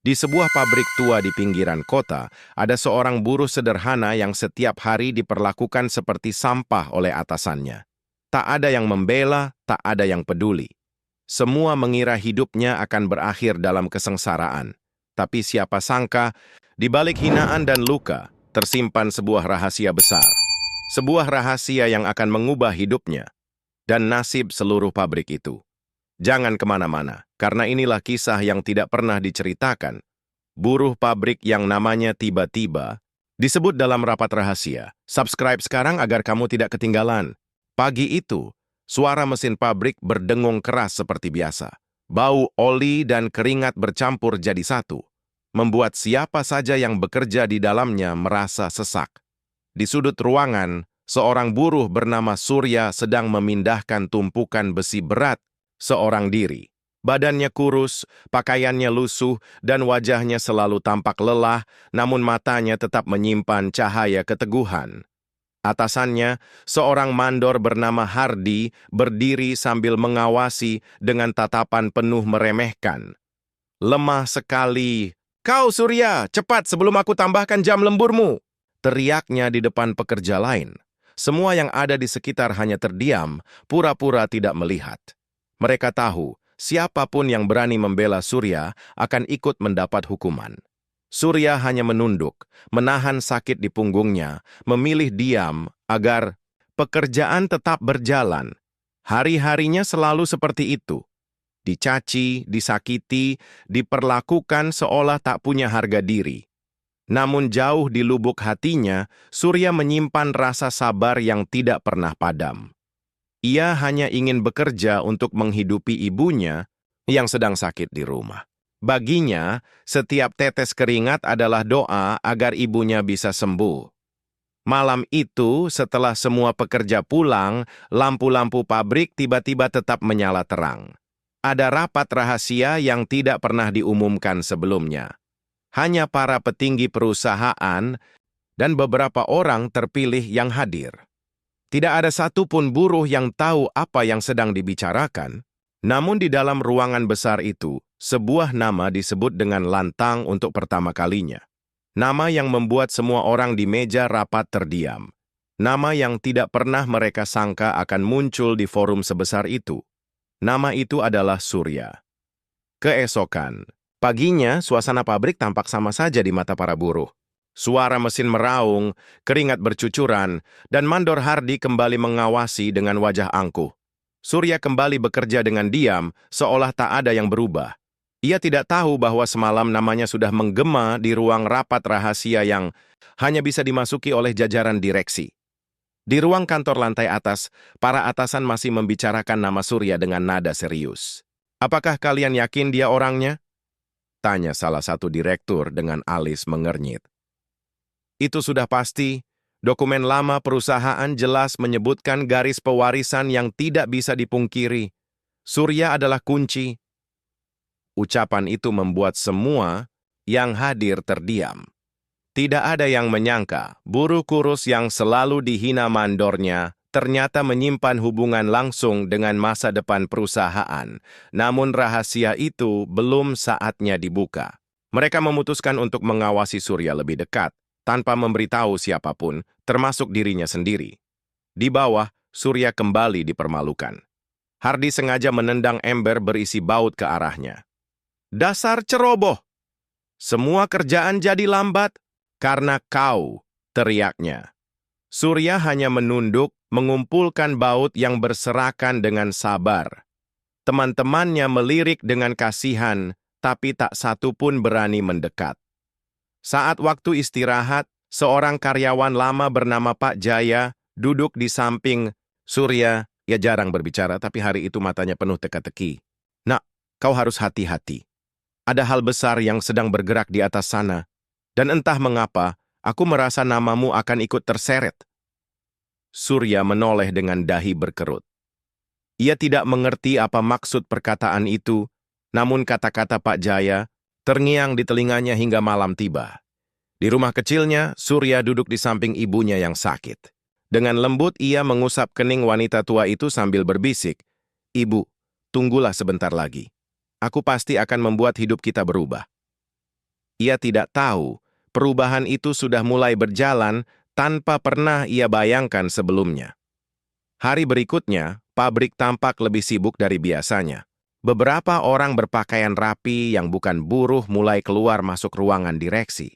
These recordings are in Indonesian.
Di sebuah pabrik tua di pinggiran kota, ada seorang buruh sederhana yang setiap hari diperlakukan seperti sampah oleh atasannya. Tak ada yang membela, tak ada yang peduli. Semua mengira hidupnya akan berakhir dalam kesengsaraan. Tapi siapa sangka, di balik hinaan dan luka, tersimpan sebuah rahasia besar. Sebuah rahasia yang akan mengubah hidupnya dan nasib seluruh pabrik itu. Jangan kemana-mana, karena inilah kisah yang tidak pernah diceritakan. Buruh pabrik yang namanya tiba-tiba disebut dalam rapat rahasia. Subscribe sekarang agar kamu tidak ketinggalan. Pagi itu, suara mesin pabrik berdengung keras seperti biasa. Bau oli dan keringat bercampur jadi satu, membuat siapa saja yang bekerja di dalamnya merasa sesak. Di sudut ruangan, seorang buruh bernama Surya sedang memindahkan tumpukan besi berat seorang diri. Badannya kurus, pakaiannya lusuh, dan wajahnya selalu tampak lelah, namun matanya tetap menyimpan cahaya keteguhan. Atasannya, seorang mandor bernama Hardi, berdiri sambil mengawasi dengan tatapan penuh meremehkan. "Lemah sekali. Kau, Surya, cepat sebelum aku tambahkan jam lemburmu!" Teriaknya di depan pekerja lain. Semua yang ada di sekitar hanya terdiam, pura-pura tidak melihat. Mereka tahu, siapapun yang berani membela Surya akan ikut mendapat hukuman. Surya hanya menunduk, menahan sakit di punggungnya, memilih diam agar pekerjaan tetap berjalan. Hari-harinya selalu seperti itu. Dicaci, disakiti, diperlakukan seolah tak punya harga diri. Namun jauh di lubuk hatinya, Surya menyimpan rasa sabar yang tidak pernah padam. Ia hanya ingin bekerja untuk menghidupi ibunya yang sedang sakit di rumah. Baginya, setiap tetes keringat adalah doa agar ibunya bisa sembuh. Malam itu, setelah semua pekerja pulang, lampu-lampu pabrik tiba-tiba tetap menyala terang. Ada rapat rahasia yang tidak pernah diumumkan sebelumnya. Hanya para petinggi perusahaan dan beberapa orang terpilih yang hadir. Tidak ada satupun buruh yang tahu apa yang sedang dibicarakan, namun di dalam ruangan besar itu, sebuah nama disebut dengan lantang untuk pertama kalinya. Nama yang membuat semua orang di meja rapat terdiam. Nama yang tidak pernah mereka sangka akan muncul di forum sebesar itu. Nama itu adalah Surya. Keesokan, paginya suasana pabrik tampak sama saja di mata para buruh. Suara mesin meraung, keringat bercucuran, dan mandor Hardi kembali mengawasi dengan wajah angkuh. Surya kembali bekerja dengan diam, seolah tak ada yang berubah. Ia tidak tahu bahwa semalam namanya sudah menggema di ruang rapat rahasia yang hanya bisa dimasuki oleh jajaran direksi. Di ruang kantor lantai atas, para atasan masih membicarakan nama Surya dengan nada serius. "Apakah kalian yakin dia orangnya?" tanya salah satu direktur dengan alis mengernyit. "Itu sudah pasti. Dokumen lama perusahaan jelas menyebutkan garis pewarisan yang tidak bisa dipungkiri. Surya adalah kunci." Ucapan itu membuat semua yang hadir terdiam. Tidak ada yang menyangka buruh kurus yang selalu dihina mandornya ternyata menyimpan hubungan langsung dengan masa depan perusahaan. Namun rahasia itu belum saatnya dibuka. Mereka memutuskan untuk mengawasi Surya lebih dekat, tanpa memberitahu siapapun, termasuk dirinya sendiri. Di bawah, Surya kembali dipermalukan. Hardi sengaja menendang ember berisi baut ke arahnya. "Dasar ceroboh! Semua kerjaan jadi lambat karena kau," teriaknya. Surya hanya menunduk, mengumpulkan baut yang berserakan dengan sabar. Teman-temannya melirik dengan kasihan, tapi tak satu pun berani mendekat. Saat waktu istirahat, seorang karyawan lama bernama Pak Jaya duduk di samping Surya. Ia jarang berbicara, tapi hari itu matanya penuh teka-teki. "Nak, kau harus hati-hati. Ada hal besar yang sedang bergerak di atas sana. Dan entah mengapa, aku merasa namamu akan ikut terseret." Surya menoleh dengan dahi berkerut. Ia tidak mengerti apa maksud perkataan itu, namun kata-kata Pak Jaya terngiang di telinganya hingga malam tiba. Di rumah kecilnya, Surya duduk di samping ibunya yang sakit. Dengan lembut ia mengusap kening wanita tua itu sambil berbisik, "Ibu, tunggulah sebentar lagi. Aku pasti akan membuat hidup kita berubah." Ia tidak tahu, perubahan itu sudah mulai berjalan tanpa pernah ia bayangkan sebelumnya. Hari berikutnya, pabrik tampak lebih sibuk dari biasanya. Beberapa orang berpakaian rapi yang bukan buruh mulai keluar masuk ruangan direksi.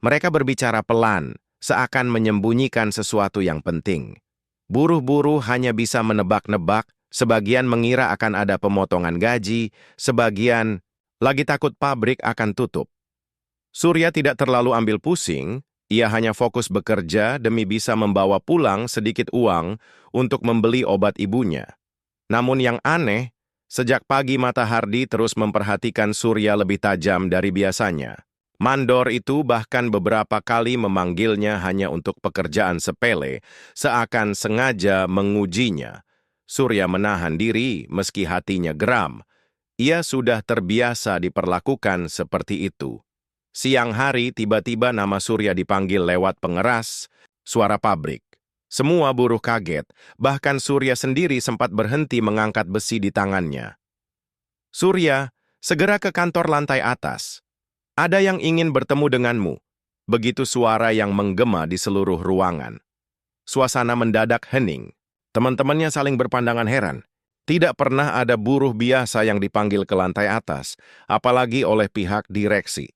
Mereka berbicara pelan, seakan menyembunyikan sesuatu yang penting. Buruh-buruh hanya bisa menebak-nebak, sebagian mengira akan ada pemotongan gaji, sebagian lagi takut pabrik akan tutup. Surya tidak terlalu ambil pusing, ia hanya fokus bekerja demi bisa membawa pulang sedikit uang untuk membeli obat ibunya. Namun yang aneh, sejak pagi Mata Hardi terus memperhatikan Surya lebih tajam dari biasanya. Mandor itu bahkan beberapa kali memanggilnya hanya untuk pekerjaan sepele, seakan sengaja mengujinya. Surya menahan diri meski hatinya geram. Ia sudah terbiasa diperlakukan seperti itu. Siang hari tiba-tiba nama Surya dipanggil lewat pengeras suara pabrik. Semua buruh kaget, bahkan Surya sendiri sempat berhenti mengangkat besi di tangannya. "Surya, segera ke kantor lantai atas. Ada yang ingin bertemu denganmu." Begitu suara yang menggema di seluruh ruangan. Suasana mendadak hening. Teman-temannya saling berpandangan heran. Tidak pernah ada buruh biasa yang dipanggil ke lantai atas, apalagi oleh pihak direksi.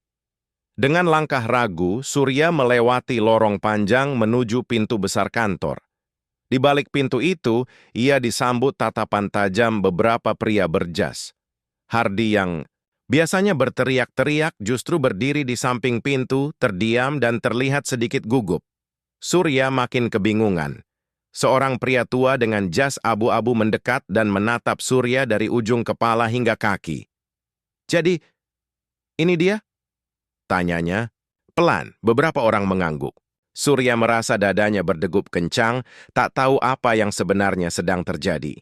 Dengan langkah ragu, Surya melewati lorong panjang menuju pintu besar kantor. Di balik pintu itu, ia disambut tatapan tajam beberapa pria berjas. Hardi yang biasanya berteriak-teriak justru berdiri di samping pintu, terdiam dan terlihat sedikit gugup. Surya makin kebingungan. Seorang pria tua dengan jas abu-abu mendekat dan menatap Surya dari ujung kepala hingga kaki. "Jadi, ini dia?" tanyanya. Pelan, beberapa orang mengangguk. Surya merasa dadanya berdegup kencang, tak tahu apa yang sebenarnya sedang terjadi.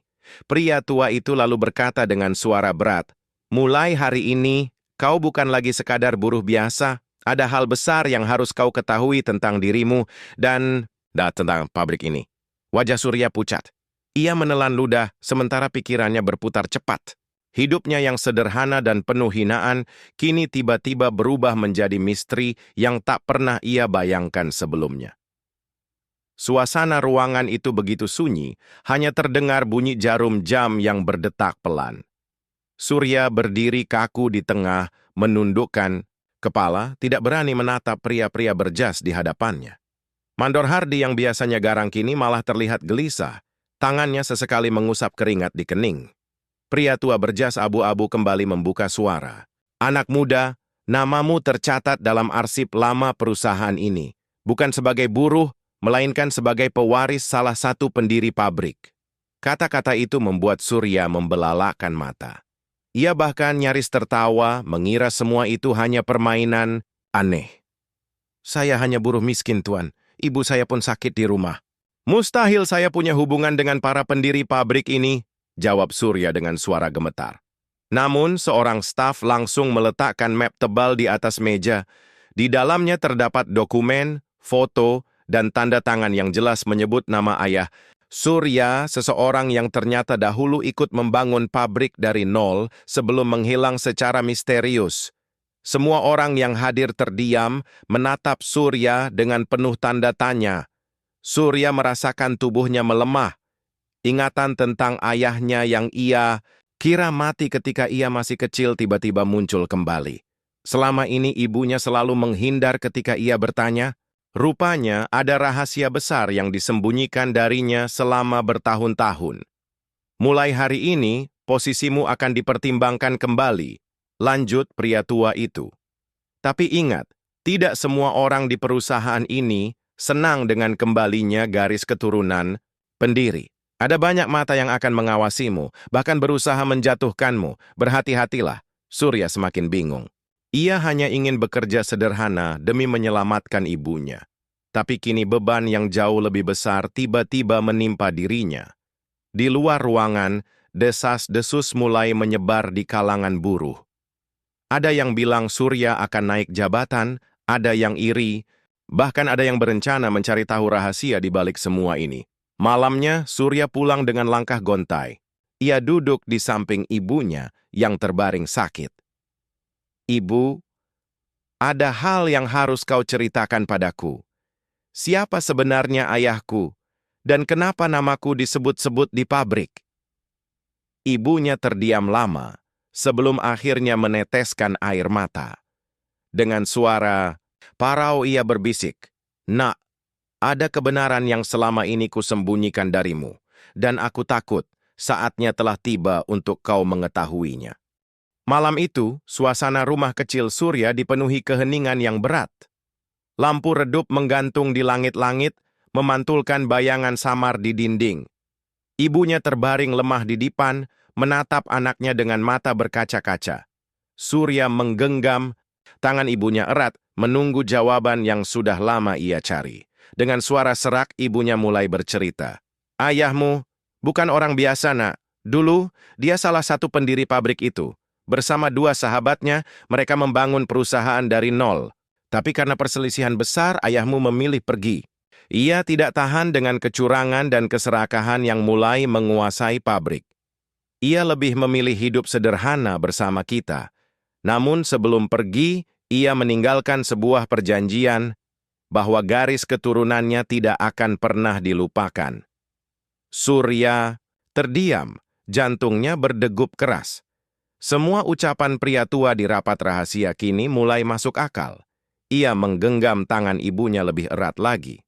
Pria tua itu lalu berkata dengan suara berat, "Mulai hari ini, kau bukan lagi sekadar buruh biasa. Ada hal besar yang harus kau ketahui tentang dirimu dan tentang pabrik ini." Wajah Surya pucat. Ia menelan ludah, sementara pikirannya berputar cepat. Hidupnya yang sederhana dan penuh hinaan, kini tiba-tiba berubah menjadi misteri yang tak pernah ia bayangkan sebelumnya. Suasana ruangan itu begitu sunyi, hanya terdengar bunyi jarum jam yang berdetak pelan. Surya berdiri kaku di tengah, menundukkan kepala, tidak berani menatap pria-pria berjas di hadapannya. Mandor Hardi yang biasanya garang kini malah terlihat gelisah, tangannya sesekali mengusap keringat di kening. Pria tua berjas abu-abu kembali membuka suara. "Anak muda, namamu tercatat dalam arsip lama perusahaan ini. Bukan sebagai buruh, melainkan sebagai pewaris salah satu pendiri pabrik." Kata-kata itu membuat Surya membelalakan mata. Ia bahkan nyaris tertawa, mengira semua itu hanya permainan aneh. "Saya hanya buruh miskin, Tuan. Ibu saya pun sakit di rumah." "Mustahil saya punya hubungan dengan para pendiri pabrik ini," jawab Surya dengan suara gemetar. Namun, seorang staf langsung meletakkan map tebal di atas meja. Di dalamnya terdapat dokumen, foto, dan tanda tangan yang jelas menyebut nama ayah Surya, seseorang yang ternyata dahulu ikut membangun pabrik dari nol sebelum menghilang secara misterius. Semua orang yang hadir terdiam, menatap Surya dengan penuh tanda tanya. Surya merasakan tubuhnya melemah. Ingatan tentang ayahnya yang ia kira mati ketika ia masih kecil tiba-tiba muncul kembali. Selama ini ibunya selalu menghindar ketika ia bertanya. Rupanya ada rahasia besar yang disembunyikan darinya selama bertahun-tahun. "Mulai hari ini, posisimu akan dipertimbangkan kembali," lanjut pria tua itu. "Tapi ingat, tidak semua orang di perusahaan ini senang dengan kembalinya garis keturunan pendiri. Ada banyak mata yang akan mengawasimu, bahkan berusaha menjatuhkanmu. Berhati-hatilah." Surya semakin bingung. Ia hanya ingin bekerja sederhana demi menyelamatkan ibunya. Tapi kini beban yang jauh lebih besar tiba-tiba menimpa dirinya. Di luar ruangan, desas-desus mulai menyebar di kalangan buruh. Ada yang bilang Surya akan naik jabatan, ada yang iri, bahkan ada yang berencana mencari tahu rahasia di balik semua ini. Malamnya, Surya pulang dengan langkah gontai. Ia duduk di samping ibunya yang terbaring sakit. "Ibu, Ada hal yang harus kau ceritakan padaku. Siapa sebenarnya ayahku, dan kenapa namaku disebut-sebut di pabrik?" Ibunya terdiam lama, sebelum akhirnya meneteskan air mata. Dengan suara parau ia berbisik, "Nak, ada kebenaran yang selama ini kusembunyikan darimu, dan aku takut saatnya telah tiba untuk kau mengetahuinya." Malam itu, suasana rumah kecil Surya dipenuhi keheningan yang berat. Lampu redup menggantung di langit-langit, memantulkan bayangan samar di dinding. Ibunya terbaring lemah di dipan, menatap anaknya dengan mata berkaca-kaca. Surya menggenggam, tangan ibunya erat, menunggu jawaban yang sudah lama ia cari. Dengan suara serak, ibunya mulai bercerita. "Ayahmu bukan orang biasa, Nak. Dulu, dia salah satu pendiri pabrik itu. Bersama dua sahabatnya, mereka membangun perusahaan dari nol. Tapi karena perselisihan besar, ayahmu memilih pergi. Ia tidak tahan dengan kecurangan dan keserakahan yang mulai menguasai pabrik. Ia lebih memilih hidup sederhana bersama kita. Namun sebelum pergi, ia meninggalkan sebuah perjanjian bahwa garis keturunannya tidak akan pernah dilupakan." Surya terdiam, jantungnya berdegup keras. Semua ucapan pria tua di rapat rahasia kini mulai masuk akal. Ia menggenggam tangan ibunya lebih erat lagi.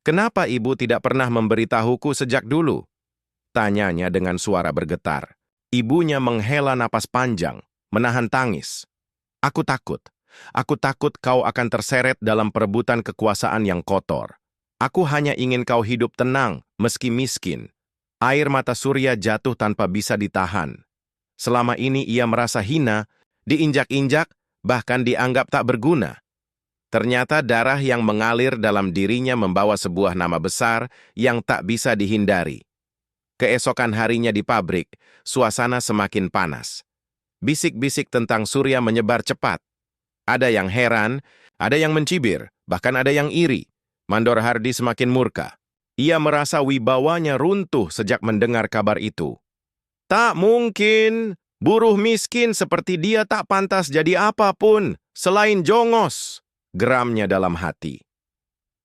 "Kenapa ibu tidak pernah memberitahuku sejak dulu?" tanyanya dengan suara bergetar. Ibunya menghela napas panjang, menahan tangis. "Aku takut. Aku takut kau akan terseret dalam perebutan kekuasaan yang kotor. Aku hanya ingin kau hidup tenang, meski miskin." Air mata Surya jatuh tanpa bisa ditahan. Selama ini ia merasa hina, diinjak-injak, bahkan dianggap tak berguna. Ternyata darah yang mengalir dalam dirinya membawa sebuah nama besar yang tak bisa dihindari. Keesokan harinya di pabrik, suasana semakin panas. Bisik-bisik tentang Surya menyebar cepat. Ada yang heran, ada yang mencibir, bahkan ada yang iri. Mandor Hardi semakin murka. Ia merasa wibawanya runtuh sejak mendengar kabar itu. "Tak mungkin, buruh miskin seperti dia tak pantas jadi apapun selain jongos," geramnya dalam hati.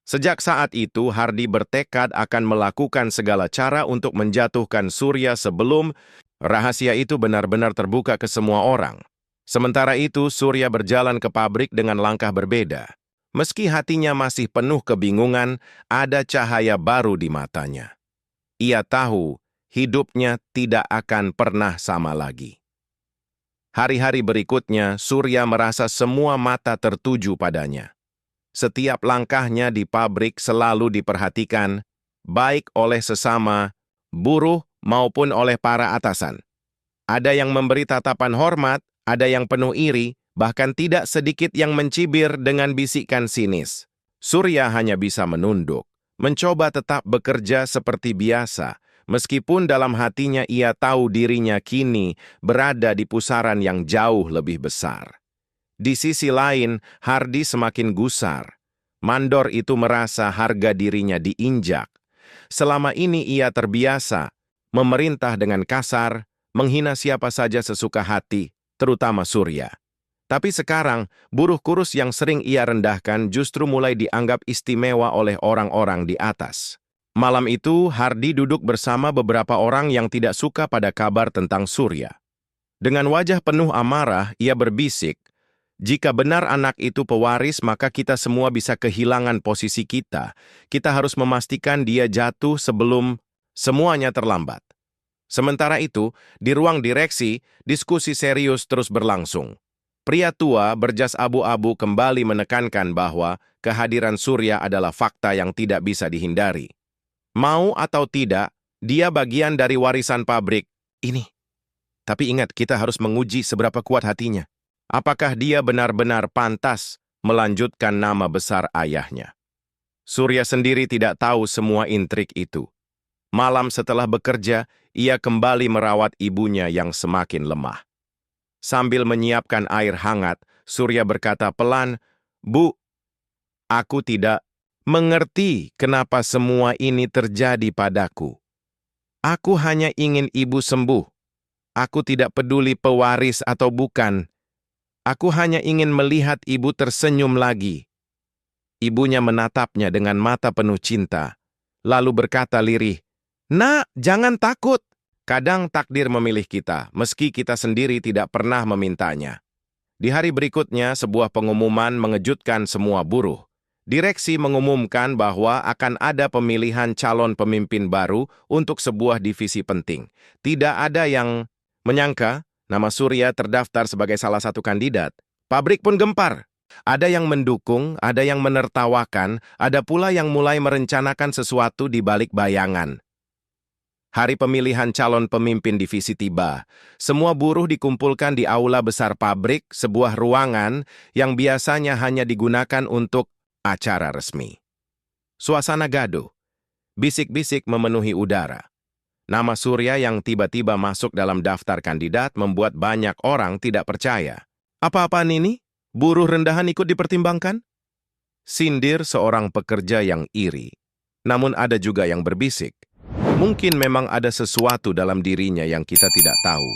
Sejak saat itu, Hardi bertekad akan melakukan segala cara untuk menjatuhkan Surya sebelum rahasia itu benar-benar terbuka ke semua orang. Sementara itu, Surya berjalan ke pabrik dengan langkah berbeda. Meski hatinya masih penuh kebingungan, ada cahaya baru di matanya. Ia tahu hidupnya tidak akan pernah sama lagi. Hari-hari berikutnya, Surya merasa semua mata tertuju padanya. Setiap langkahnya di pabrik selalu diperhatikan, baik oleh sesama, buruh maupun oleh para atasan. Ada yang memberi tatapan hormat, ada yang penuh iri, bahkan tidak sedikit yang mencibir dengan bisikan sinis. Surya hanya bisa menunduk, mencoba tetap bekerja seperti biasa, meskipun dalam hatinya ia tahu dirinya kini berada di pusaran yang jauh lebih besar. Di sisi lain, Hardi semakin gusar. Mandor itu merasa harga dirinya diinjak. Selama ini ia terbiasa memerintah dengan kasar, menghina siapa saja sesuka hati, terutama Surya. Tapi sekarang, buruh kurus yang sering ia rendahkan justru mulai dianggap istimewa oleh orang-orang di atas. Malam itu, Hardi duduk bersama beberapa orang yang tidak suka pada kabar tentang Surya. Dengan wajah penuh amarah, ia berbisik, "Jika benar anak itu pewaris, maka kita semua bisa kehilangan posisi kita. Kita harus memastikan dia jatuh sebelum semuanya terlambat." Sementara itu, di ruang direksi, diskusi serius terus berlangsung. Pria tua berjas abu-abu kembali menekankan bahwa kehadiran Surya adalah fakta yang tidak bisa dihindari. Mau atau tidak, dia bagian dari warisan pabrik ini. Tapi ingat, kita harus menguji seberapa kuat hatinya. Apakah dia benar-benar pantas melanjutkan nama besar ayahnya? Surya sendiri tidak tahu semua intrik itu. Malam setelah bekerja, ia kembali merawat ibunya yang semakin lemah. Sambil menyiapkan air hangat, Surya berkata pelan, "Bu, aku tidak mengerti kenapa semua ini terjadi padaku. Aku hanya ingin ibu sembuh. Aku tidak peduli pewaris atau bukan. Aku hanya ingin melihat ibu tersenyum lagi. Ibunya menatapnya dengan mata penuh cinta, lalu berkata lirih, "Nak, jangan takut. Kadang takdir memilih kita, meski kita sendiri tidak pernah memintanya." Di hari berikutnya, sebuah pengumuman mengejutkan semua buruh. Direksi mengumumkan bahwa akan ada pemilihan calon pemimpin baru untuk sebuah divisi penting. Tidak ada yang menyangka nama Surya terdaftar sebagai salah satu kandidat. Pabrik pun gempar. Ada yang mendukung, ada yang menertawakan, ada pula yang mulai merencanakan sesuatu di balik bayangan. Hari pemilihan calon pemimpin divisi tiba. Semua buruh dikumpulkan di aula besar pabrik, sebuah ruangan yang biasanya hanya digunakan untuk acara resmi. Suasana gaduh. Bisik-bisik memenuhi udara. Nama Surya yang tiba-tiba masuk dalam daftar kandidat membuat banyak orang tidak percaya. Apa-apaan ini? Buruh rendahan ikut dipertimbangkan? Sindir seorang pekerja yang iri. Namun ada juga yang berbisik. Mungkin memang ada sesuatu dalam dirinya yang kita tidak tahu.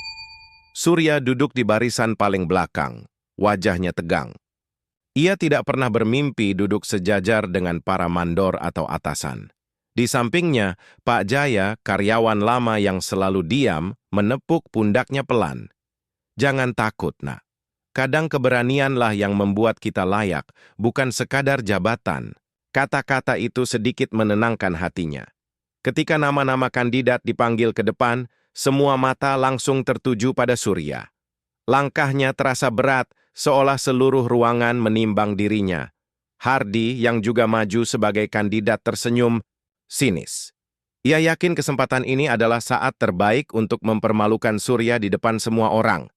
Surya duduk di barisan paling belakang, wajahnya tegang. Ia tidak pernah bermimpi duduk sejajar dengan para mandor atau atasan. Di sampingnya, Pak Jaya, karyawan lama yang selalu diam, menepuk pundaknya pelan. Jangan takut, Nak. Kadang keberanianlah yang membuat kita layak, bukan sekadar jabatan. Kata-kata itu sedikit menenangkan hatinya. Ketika nama-nama kandidat dipanggil ke depan, semua mata langsung tertuju pada Surya. Langkahnya terasa berat, seolah seluruh ruangan menimbang dirinya. Hardi, yang juga maju sebagai kandidat, tersenyum sinis. Ia yakin kesempatan ini adalah saat terbaik untuk mempermalukan Surya di depan semua orang.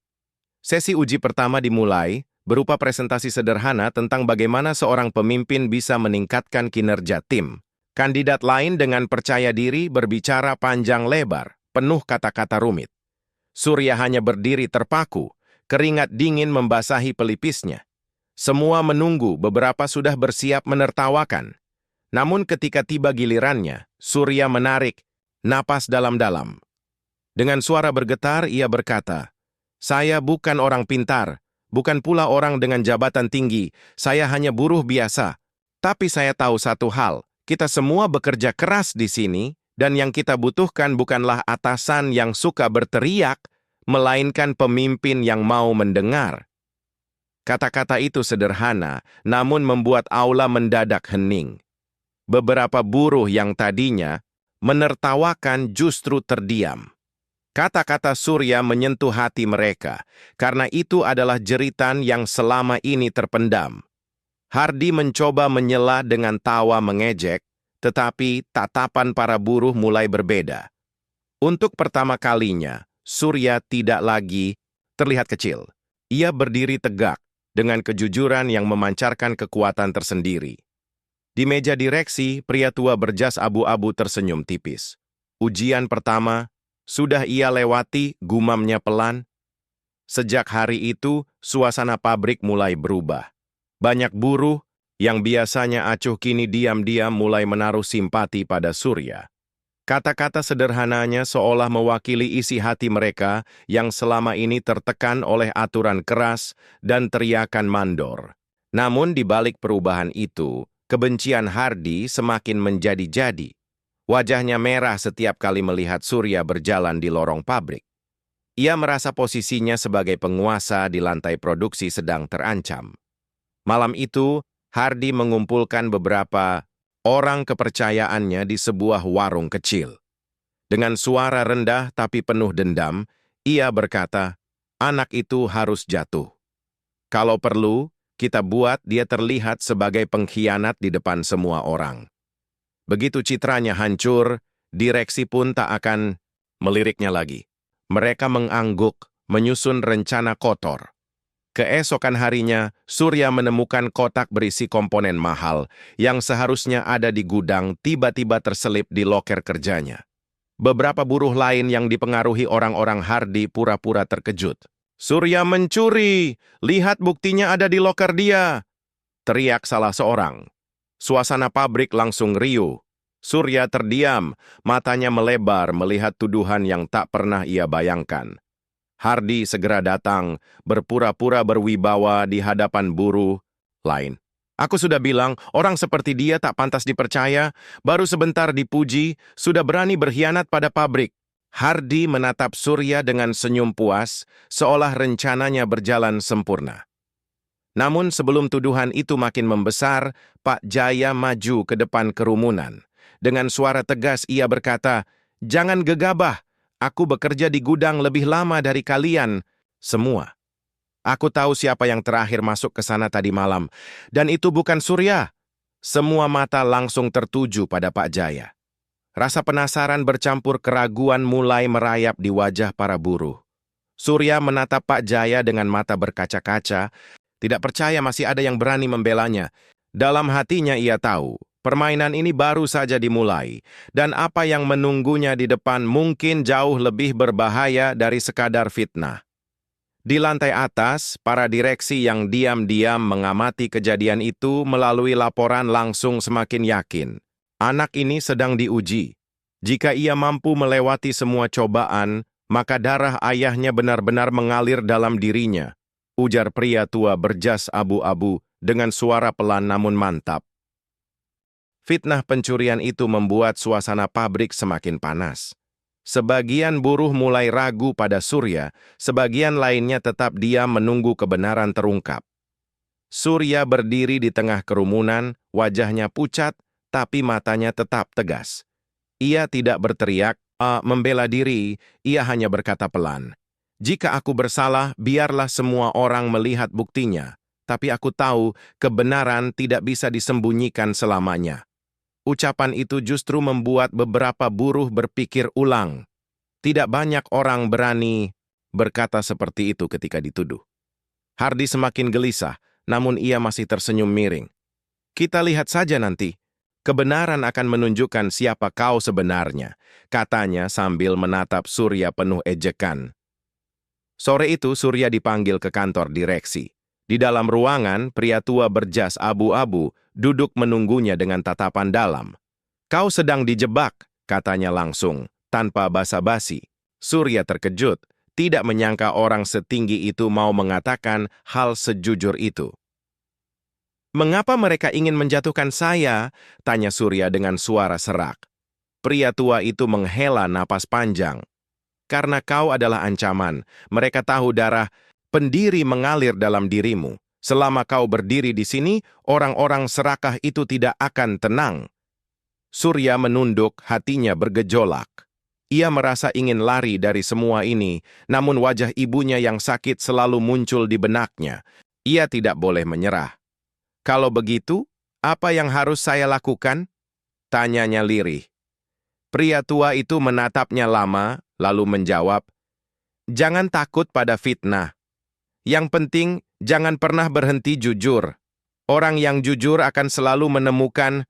Sesi uji pertama dimulai, berupa presentasi sederhana tentang bagaimana seorang pemimpin bisa meningkatkan kinerja tim. Kandidat lain dengan percaya diri berbicara panjang lebar, penuh kata-kata rumit. Surya hanya berdiri terpaku, keringat dingin membasahi pelipisnya. Semua menunggu, beberapa sudah bersiap menertawakan. Namun ketika tiba gilirannya, Surya menarik napas dalam-dalam. Dengan suara bergetar, ia berkata, "Saya bukan orang pintar, bukan pula orang dengan jabatan tinggi, saya hanya buruh biasa. Tapi saya tahu satu hal, kita semua bekerja keras di sini, dan yang kita butuhkan bukanlah atasan yang suka berteriak, melainkan pemimpin yang mau mendengar." Kata-kata itu sederhana, namun membuat aula mendadak hening. Beberapa buruh yang tadinya menertawakan justru terdiam. Kata-kata Surya menyentuh hati mereka, karena itu adalah jeritan yang selama ini terpendam. Hardi mencoba menyela dengan tawa mengejek, tetapi tatapan para buruh mulai berbeda. Untuk pertama kalinya, Surya tidak lagi terlihat kecil. Ia berdiri tegak, dengan kejujuran yang memancarkan kekuatan tersendiri. Di meja direksi, pria tua berjas abu-abu tersenyum tipis. Ujian pertama, sudah ia lewati, gumamnya pelan. Sejak hari itu, suasana pabrik mulai berubah. Banyak buruh yang biasanya acuh kini diam-diam mulai menaruh simpati pada Surya. Kata-kata sederhananya seolah mewakili isi hati mereka yang selama ini tertekan oleh aturan keras dan teriakan mandor. Namun di balik perubahan itu, kebencian Hardi semakin menjadi-jadi. Wajahnya merah setiap kali melihat Surya berjalan di lorong pabrik. Ia merasa posisinya sebagai penguasa di lantai produksi sedang terancam. Malam itu, Hardi mengumpulkan beberapa orang kepercayaannya di sebuah warung kecil. Dengan suara rendah tapi penuh dendam, ia berkata, "Anak itu harus jatuh. Kalau perlu, kita buat dia terlihat sebagai pengkhianat di depan semua orang." Begitu citranya hancur, direksi pun tak akan meliriknya lagi. Mereka mengangguk, menyusun rencana kotor. Keesokan harinya, Surya menemukan kotak berisi komponen mahal yang seharusnya ada di gudang tiba-tiba terselip di loker kerjanya. Beberapa buruh lain yang dipengaruhi orang-orang Hardi pura-pura terkejut. "Surya mencuri! Lihat buktinya ada di loker dia!" teriak salah seorang. Suasana pabrik langsung riuh. Surya terdiam, matanya melebar melihat tuduhan yang tak pernah ia bayangkan. Hardy segera datang, berpura-pura berwibawa di hadapan buruh lain. Aku sudah bilang, orang seperti dia tak pantas dipercaya, baru sebentar dipuji, sudah berani berkhianat pada pabrik. Hardy menatap Surya dengan senyum puas, seolah rencananya berjalan sempurna. Namun sebelum tuduhan itu makin membesar, Pak Jaya maju ke depan kerumunan. Dengan suara tegas ia berkata, "Jangan gegabah, aku bekerja di gudang lebih lama dari kalian semua. Aku tahu siapa yang terakhir masuk ke sana tadi malam, dan itu bukan Surya." Semua mata langsung tertuju pada Pak Jaya. Rasa penasaran bercampur keraguan mulai merayap di wajah para buruh. Surya menatap Pak Jaya dengan mata berkaca-kaca, tidak percaya masih ada yang berani membelanya. Dalam hatinya ia tahu, permainan ini baru saja dimulai, dan apa yang menunggunya di depan mungkin jauh lebih berbahaya dari sekadar fitnah. Di lantai atas, para direksi yang diam-diam mengamati kejadian itu melalui laporan langsung semakin yakin. Anak ini sedang diuji. Jika ia mampu melewati semua cobaan, maka darah ayahnya benar-benar mengalir dalam dirinya, ujar pria tua berjas abu-abu dengan suara pelan namun mantap. Fitnah pencurian itu membuat suasana pabrik semakin panas. Sebagian buruh mulai ragu pada Surya, sebagian lainnya tetap diam menunggu kebenaran terungkap. Surya berdiri di tengah kerumunan, wajahnya pucat, tapi matanya tetap tegas. Ia tidak berteriak, membela diri, ia hanya berkata pelan, "Jika aku bersalah, biarlah semua orang melihat buktinya. Tapi aku tahu kebenaran tidak bisa disembunyikan selamanya." Ucapan itu justru membuat beberapa buruh berpikir ulang. Tidak banyak orang berani berkata seperti itu ketika dituduh. Hardy semakin gelisah, namun ia masih tersenyum miring. "Kita lihat saja nanti. Kebenaran akan menunjukkan siapa kau sebenarnya," katanya sambil menatap Surya penuh ejekan. Sore itu Surya dipanggil ke kantor direksi. Di dalam ruangan, pria tua berjas abu-abu duduk menunggunya dengan tatapan dalam. "Kau sedang dijebak," katanya langsung, tanpa basa-basi. Surya terkejut, tidak menyangka orang setinggi itu mau mengatakan hal sejujur itu. "Mengapa mereka ingin menjatuhkan saya?" tanya Surya dengan suara serak. Pria tua itu menghela napas panjang. "Karena kau adalah ancaman, mereka tahu darah pendiri mengalir dalam dirimu. Selama kau berdiri di sini, orang-orang serakah itu tidak akan tenang." Surya menunduk, hatinya bergejolak. Ia merasa ingin lari dari semua ini, namun wajah ibunya yang sakit selalu muncul di benaknya. Ia tidak boleh menyerah. "Kalau begitu, apa yang harus saya lakukan?" tanyanya lirih. Pria tua itu menatapnya lama, lalu menjawab, "Jangan takut pada fitnah. Yang penting, jangan pernah berhenti jujur. Orang yang jujur akan selalu menemukan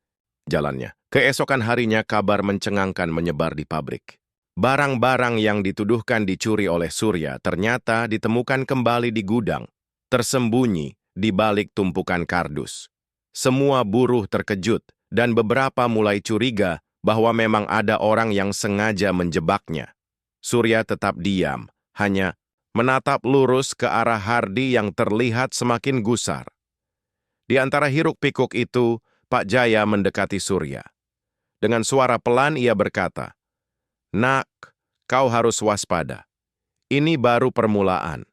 jalannya." Keesokan harinya kabar mencengangkan menyebar di pabrik. Barang-barang yang dituduhkan dicuri oleh Surya ternyata ditemukan kembali di gudang, tersembunyi di balik tumpukan kardus. Semua buruh terkejut dan beberapa mulai curiga bahwa memang ada orang yang sengaja menjebaknya. Surya tetap diam, hanya menatap lurus ke arah Hardy yang terlihat semakin gusar. Di antara hiruk-pikuk itu, Pak Jaya mendekati Surya. Dengan suara pelan ia berkata, "Nak, kau harus waspada. Ini baru permulaan.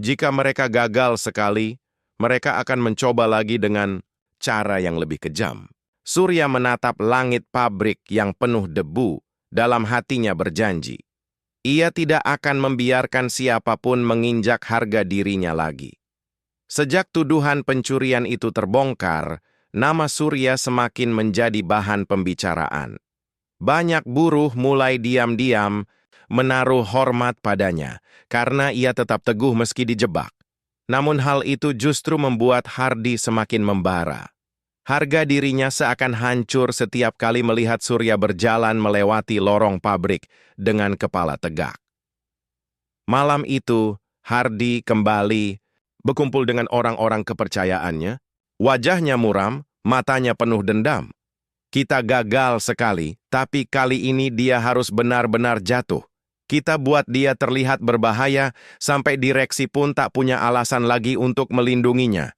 Jika mereka gagal sekali, mereka akan mencoba lagi dengan cara yang lebih kejam." Surya menatap langit pabrik yang penuh debu, dalam hatinya berjanji. Ia tidak akan membiarkan siapapun menginjak harga dirinya lagi. Sejak tuduhan pencurian itu terbongkar, nama Surya semakin menjadi bahan pembicaraan. Banyak buruh mulai diam-diam menaruh hormat padanya, karena ia tetap teguh meski dijebak. Namun hal itu justru membuat Hardy semakin membara. Harga dirinya seakan hancur setiap kali melihat Surya berjalan melewati lorong pabrik dengan kepala tegak. Malam itu, Hardy kembali berkumpul dengan orang-orang kepercayaannya. Wajahnya muram, matanya penuh dendam. "Kita gagal sekali, tapi kali ini dia harus benar-benar jatuh. Kita buat dia terlihat berbahaya, sampai direksi pun tak punya alasan lagi untuk melindunginya.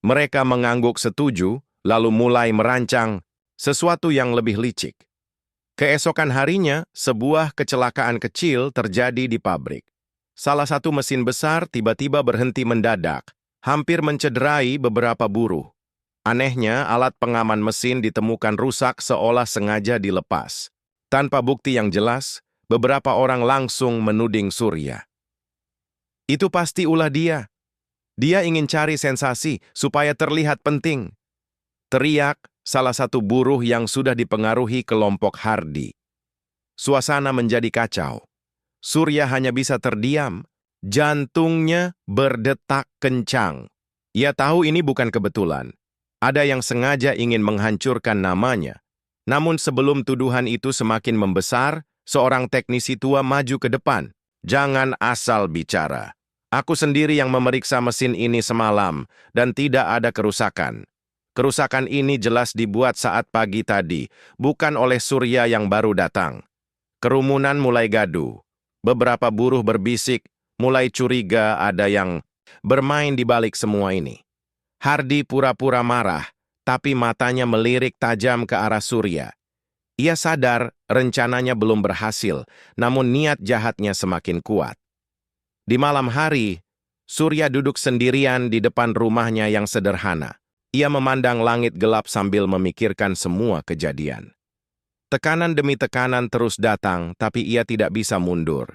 Mereka mengangguk setuju, lalu mulai merancang sesuatu yang lebih licik. Keesokan harinya, sebuah kecelakaan kecil terjadi di pabrik. Salah satu mesin besar tiba-tiba berhenti mendadak, hampir mencederai beberapa buruh. Anehnya, alat pengaman mesin ditemukan rusak seolah sengaja dilepas. Tanpa bukti yang jelas, beberapa orang langsung menuding Surya. Itu pasti ulah dia. Dia ingin cari sensasi supaya terlihat penting. Teriak salah satu buruh yang sudah dipengaruhi kelompok Hardy. Suasana menjadi kacau. Surya hanya bisa terdiam. Jantungnya berdetak kencang. Ia tahu ini bukan kebetulan. Ada yang sengaja ingin menghancurkan namanya. Namun sebelum tuduhan itu semakin membesar, seorang teknisi tua maju ke depan. Jangan asal bicara. Aku sendiri yang memeriksa mesin ini semalam, dan tidak ada kerusakan. Kerusakan ini jelas dibuat saat pagi tadi, bukan oleh Surya yang baru datang. Kerumunan mulai gaduh. Beberapa buruh berbisik, mulai curiga ada yang bermain di balik semua ini. Hardy pura-pura marah, tapi matanya melirik tajam ke arah Surya. Ia sadar rencananya belum berhasil, namun niat jahatnya semakin kuat. Di malam hari, Surya duduk sendirian di depan rumahnya yang sederhana. Ia memandang langit gelap sambil memikirkan semua kejadian. Tekanan demi tekanan terus datang, tapi ia tidak bisa mundur.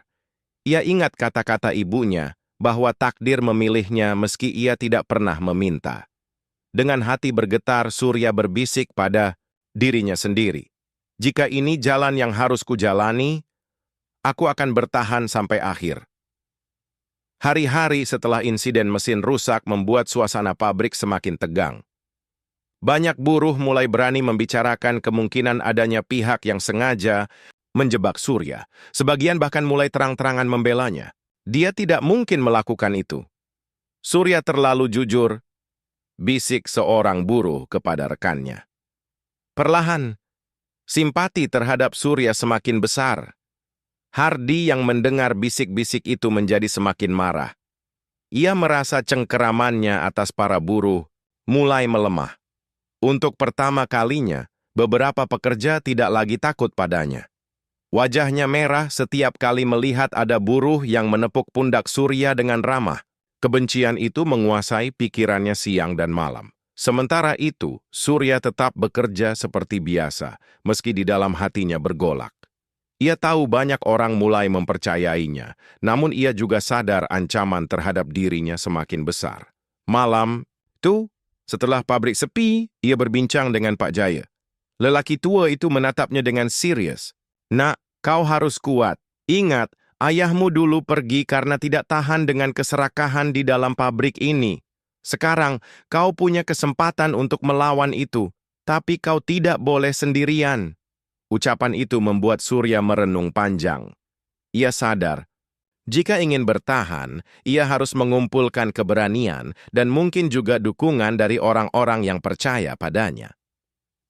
Ia ingat kata-kata ibunya, bahwa takdir memilihnya meski ia tidak pernah meminta. Dengan hati bergetar, Surya berbisik pada dirinya sendiri. Jika ini jalan yang harus kujalani, aku akan bertahan sampai akhir. Hari-hari setelah insiden mesin rusak membuat suasana pabrik semakin tegang. Banyak buruh mulai berani membicarakan kemungkinan adanya pihak yang sengaja menjebak Surya. Sebagian bahkan mulai terang-terangan membelanya. Dia tidak mungkin melakukan itu. Surya terlalu jujur, bisik seorang buruh kepada rekannya. Perlahan, simpati terhadap Surya semakin besar. Hardy yang mendengar bisik-bisik itu menjadi semakin marah. Ia merasa cengkeramannya atas para buruh mulai melemah. Untuk pertama kalinya, beberapa pekerja tidak lagi takut padanya. Wajahnya merah setiap kali melihat ada buruh yang menepuk pundak Surya dengan ramah. Kebencian itu menguasai pikirannya siang dan malam. Sementara itu, Surya tetap bekerja seperti biasa, meski di dalam hatinya bergolak. Ia tahu banyak orang mulai mempercayainya, namun ia juga sadar ancaman terhadap dirinya semakin besar. Malam itu, setelah pabrik sepi, ia berbincang dengan Pak Jaya. Lelaki tua itu menatapnya dengan serius. Nak, kau harus kuat. Ingat, ayahmu dulu pergi karena tidak tahan dengan keserakahan di dalam pabrik ini. Sekarang, kau punya kesempatan untuk melawan itu, tapi kau tidak boleh sendirian. Ucapan itu membuat Surya merenung panjang. Ia sadar, jika ingin bertahan, ia harus mengumpulkan keberanian dan mungkin juga dukungan dari orang-orang yang percaya padanya.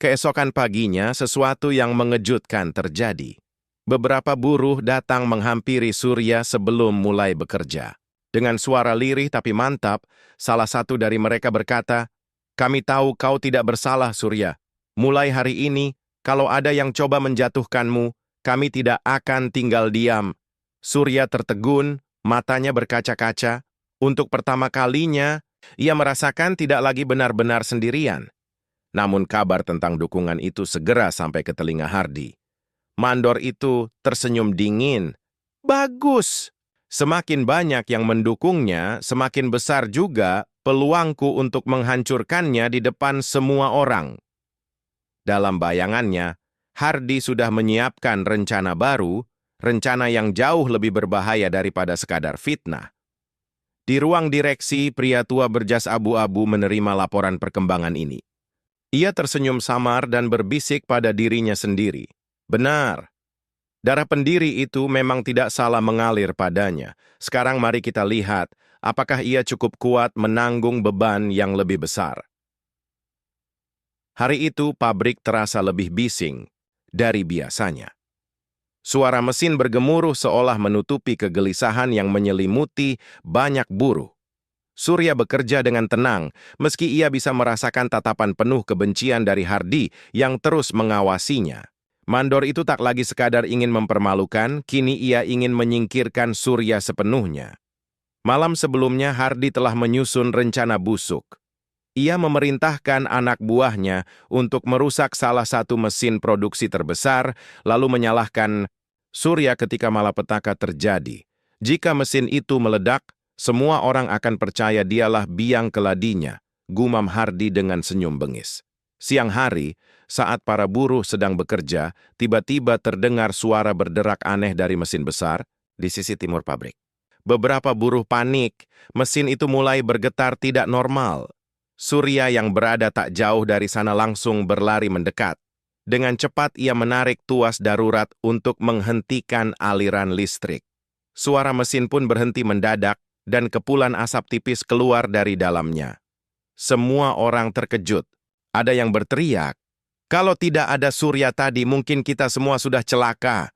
Keesokan paginya, sesuatu yang mengejutkan terjadi. Beberapa buruh datang menghampiri Surya sebelum mulai bekerja. Dengan suara lirih tapi mantap, salah satu dari mereka berkata, "Kami tahu kau tidak bersalah, Surya. Mulai hari ini, kalau ada yang coba menjatuhkanmu, kami tidak akan tinggal diam." Surya tertegun, matanya berkaca-kaca. Untuk pertama kalinya, ia merasakan tidak lagi benar-benar sendirian. Namun kabar tentang dukungan itu segera sampai ke telinga Hardy. Mandor itu tersenyum dingin. Bagus! Semakin banyak yang mendukungnya, semakin besar juga peluangku untuk menghancurkannya di depan semua orang. Dalam bayangannya, Hardy sudah menyiapkan rencana baru, rencana yang jauh lebih berbahaya daripada sekadar fitnah. Di ruang direksi, pria tua berjas abu-abu menerima laporan perkembangan ini. Ia tersenyum samar dan berbisik pada dirinya sendiri. Benar, darah pendiri itu memang tidak salah mengalir padanya. Sekarang mari kita lihat, apakah ia cukup kuat menanggung beban yang lebih besar. Hari itu pabrik terasa lebih bising dari biasanya. Suara mesin bergemuruh seolah menutupi kegelisahan yang menyelimuti banyak buruh. Surya bekerja dengan tenang, meski ia bisa merasakan tatapan penuh kebencian dari Hardy yang terus mengawasinya. Mandor itu tak lagi sekadar ingin mempermalukan, kini ia ingin menyingkirkan Surya sepenuhnya. Malam sebelumnya, Hardy telah menyusun rencana busuk. Ia memerintahkan anak buahnya untuk merusak salah satu mesin produksi terbesar, lalu menyalahkan Surya ketika malapetaka terjadi. Jika mesin itu meledak, semua orang akan percaya dialah biang keladinya, gumam Hardy dengan senyum bengis. Siang hari, saat para buruh sedang bekerja, tiba-tiba terdengar suara berderak aneh dari mesin besar di sisi timur pabrik. Beberapa buruh panik, mesin itu mulai bergetar tidak normal. Surya yang berada tak jauh dari sana langsung berlari mendekat. Dengan cepat ia menarik tuas darurat untuk menghentikan aliran listrik. Suara mesin pun berhenti mendadak dan kepulan asap tipis keluar dari dalamnya. Semua orang terkejut. Ada yang berteriak, "Kalau tidak ada Surya tadi, mungkin kita semua sudah celaka."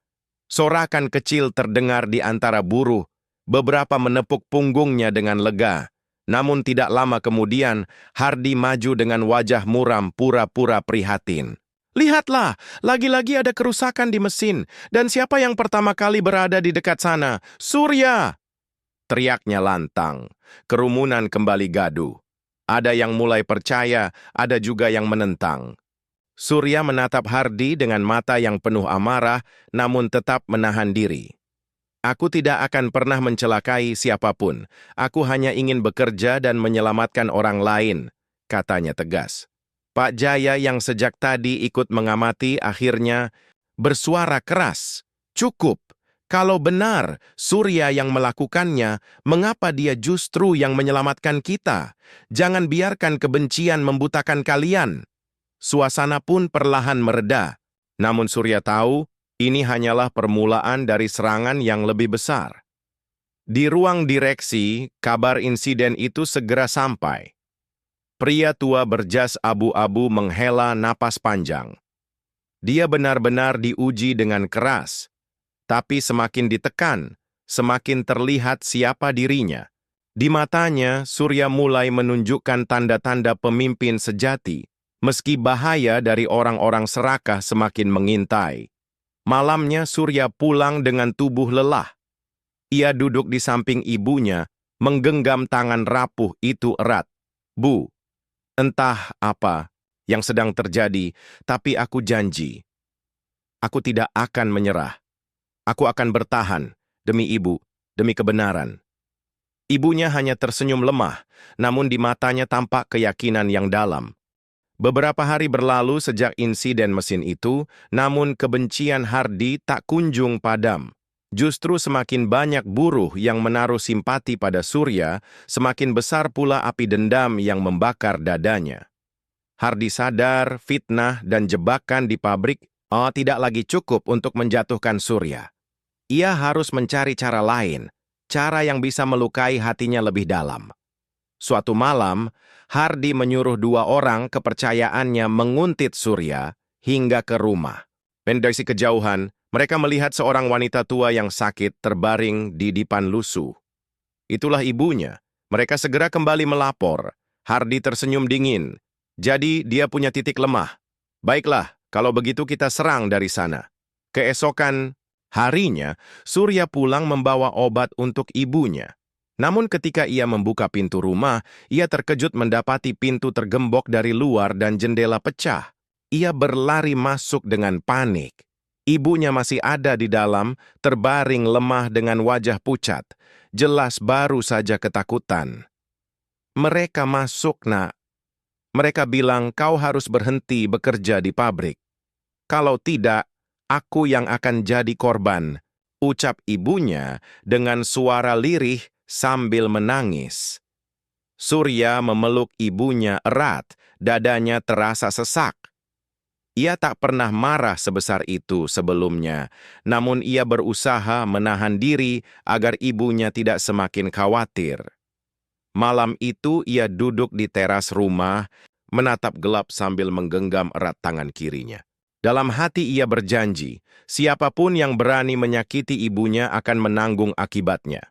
Sorakan kecil terdengar di antara buruh. Beberapa menepuk punggungnya dengan lega. Namun tidak lama kemudian, Hardy maju dengan wajah muram pura-pura prihatin. "Lihatlah, lagi-lagi ada kerusakan di mesin. Dan siapa yang pertama kali berada di dekat sana? Surya!" Teriaknya lantang. Kerumunan kembali gaduh. Ada yang mulai percaya, ada juga yang menentang. Surya menatap Hardy dengan mata yang penuh amarah, namun tetap menahan diri. "Aku tidak akan pernah mencelakai siapapun. Aku hanya ingin bekerja dan menyelamatkan orang lain," katanya tegas. Pak Jaya yang sejak tadi ikut mengamati akhirnya bersuara keras. "Cukup. Kalau benar Surya yang melakukannya, mengapa dia justru yang menyelamatkan kita? Jangan biarkan kebencian membutakan kalian." Suasana pun perlahan mereda. Namun Surya tahu, ini hanyalah permulaan dari serangan yang lebih besar. Di ruang direksi, kabar insiden itu segera sampai. Pria tua berjas abu-abu menghela napas panjang. Dia benar-benar diuji dengan keras. Tapi semakin ditekan, semakin terlihat siapa dirinya. Di matanya, Surya mulai menunjukkan tanda-tanda pemimpin sejati, meski bahaya dari orang-orang serakah semakin mengintai. Malamnya Surya pulang dengan tubuh lelah. Ia duduk di samping ibunya, menggenggam tangan rapuh itu erat. "Bu, entah apa yang sedang terjadi, tapi aku janji. Aku tidak akan menyerah. Aku akan bertahan, demi ibu, demi kebenaran." Ibunya hanya tersenyum lemah, namun di matanya tampak keyakinan yang dalam. Beberapa hari berlalu sejak insiden mesin itu, namun kebencian Hardy tak kunjung padam. Justru semakin banyak buruh yang menaruh simpati pada Surya, semakin besar pula api dendam yang membakar dadanya. Hardy sadar fitnah dan jebakan di pabrik tidak lagi cukup untuk menjatuhkan Surya. Ia harus mencari cara lain, cara yang bisa melukai hatinya lebih dalam. Suatu malam, Hardy menyuruh dua orang kepercayaannya menguntit Surya hingga ke rumah. Dari kejauhan, mereka melihat seorang wanita tua yang sakit terbaring di dipan lusuh. Itulah ibunya. Mereka segera kembali melapor. Hardy tersenyum dingin. Jadi dia punya titik lemah. "Baiklah, kalau begitu kita serang dari sana." Keesokan harinya, Surya pulang membawa obat untuk ibunya. Namun ketika ia membuka pintu rumah, ia terkejut mendapati pintu tergembok dari luar dan jendela pecah. Ia berlari masuk dengan panik. Ibunya masih ada di dalam, terbaring lemah dengan wajah pucat. Jelas baru saja ketakutan. "Mereka masuk, Nak. Mereka bilang kau harus berhenti bekerja di pabrik. Kalau tidak, aku yang akan jadi korban," ucap ibunya dengan suara lirih sambil menangis. Surya memeluk ibunya erat, dadanya terasa sesak. Ia tak pernah marah sebesar itu sebelumnya, namun ia berusaha menahan diri agar ibunya tidak semakin khawatir. Malam itu ia duduk di teras rumah, menatap gelap sambil menggenggam erat tangan kirinya. Dalam hati ia berjanji, siapapun yang berani menyakiti ibunya akan menanggung akibatnya.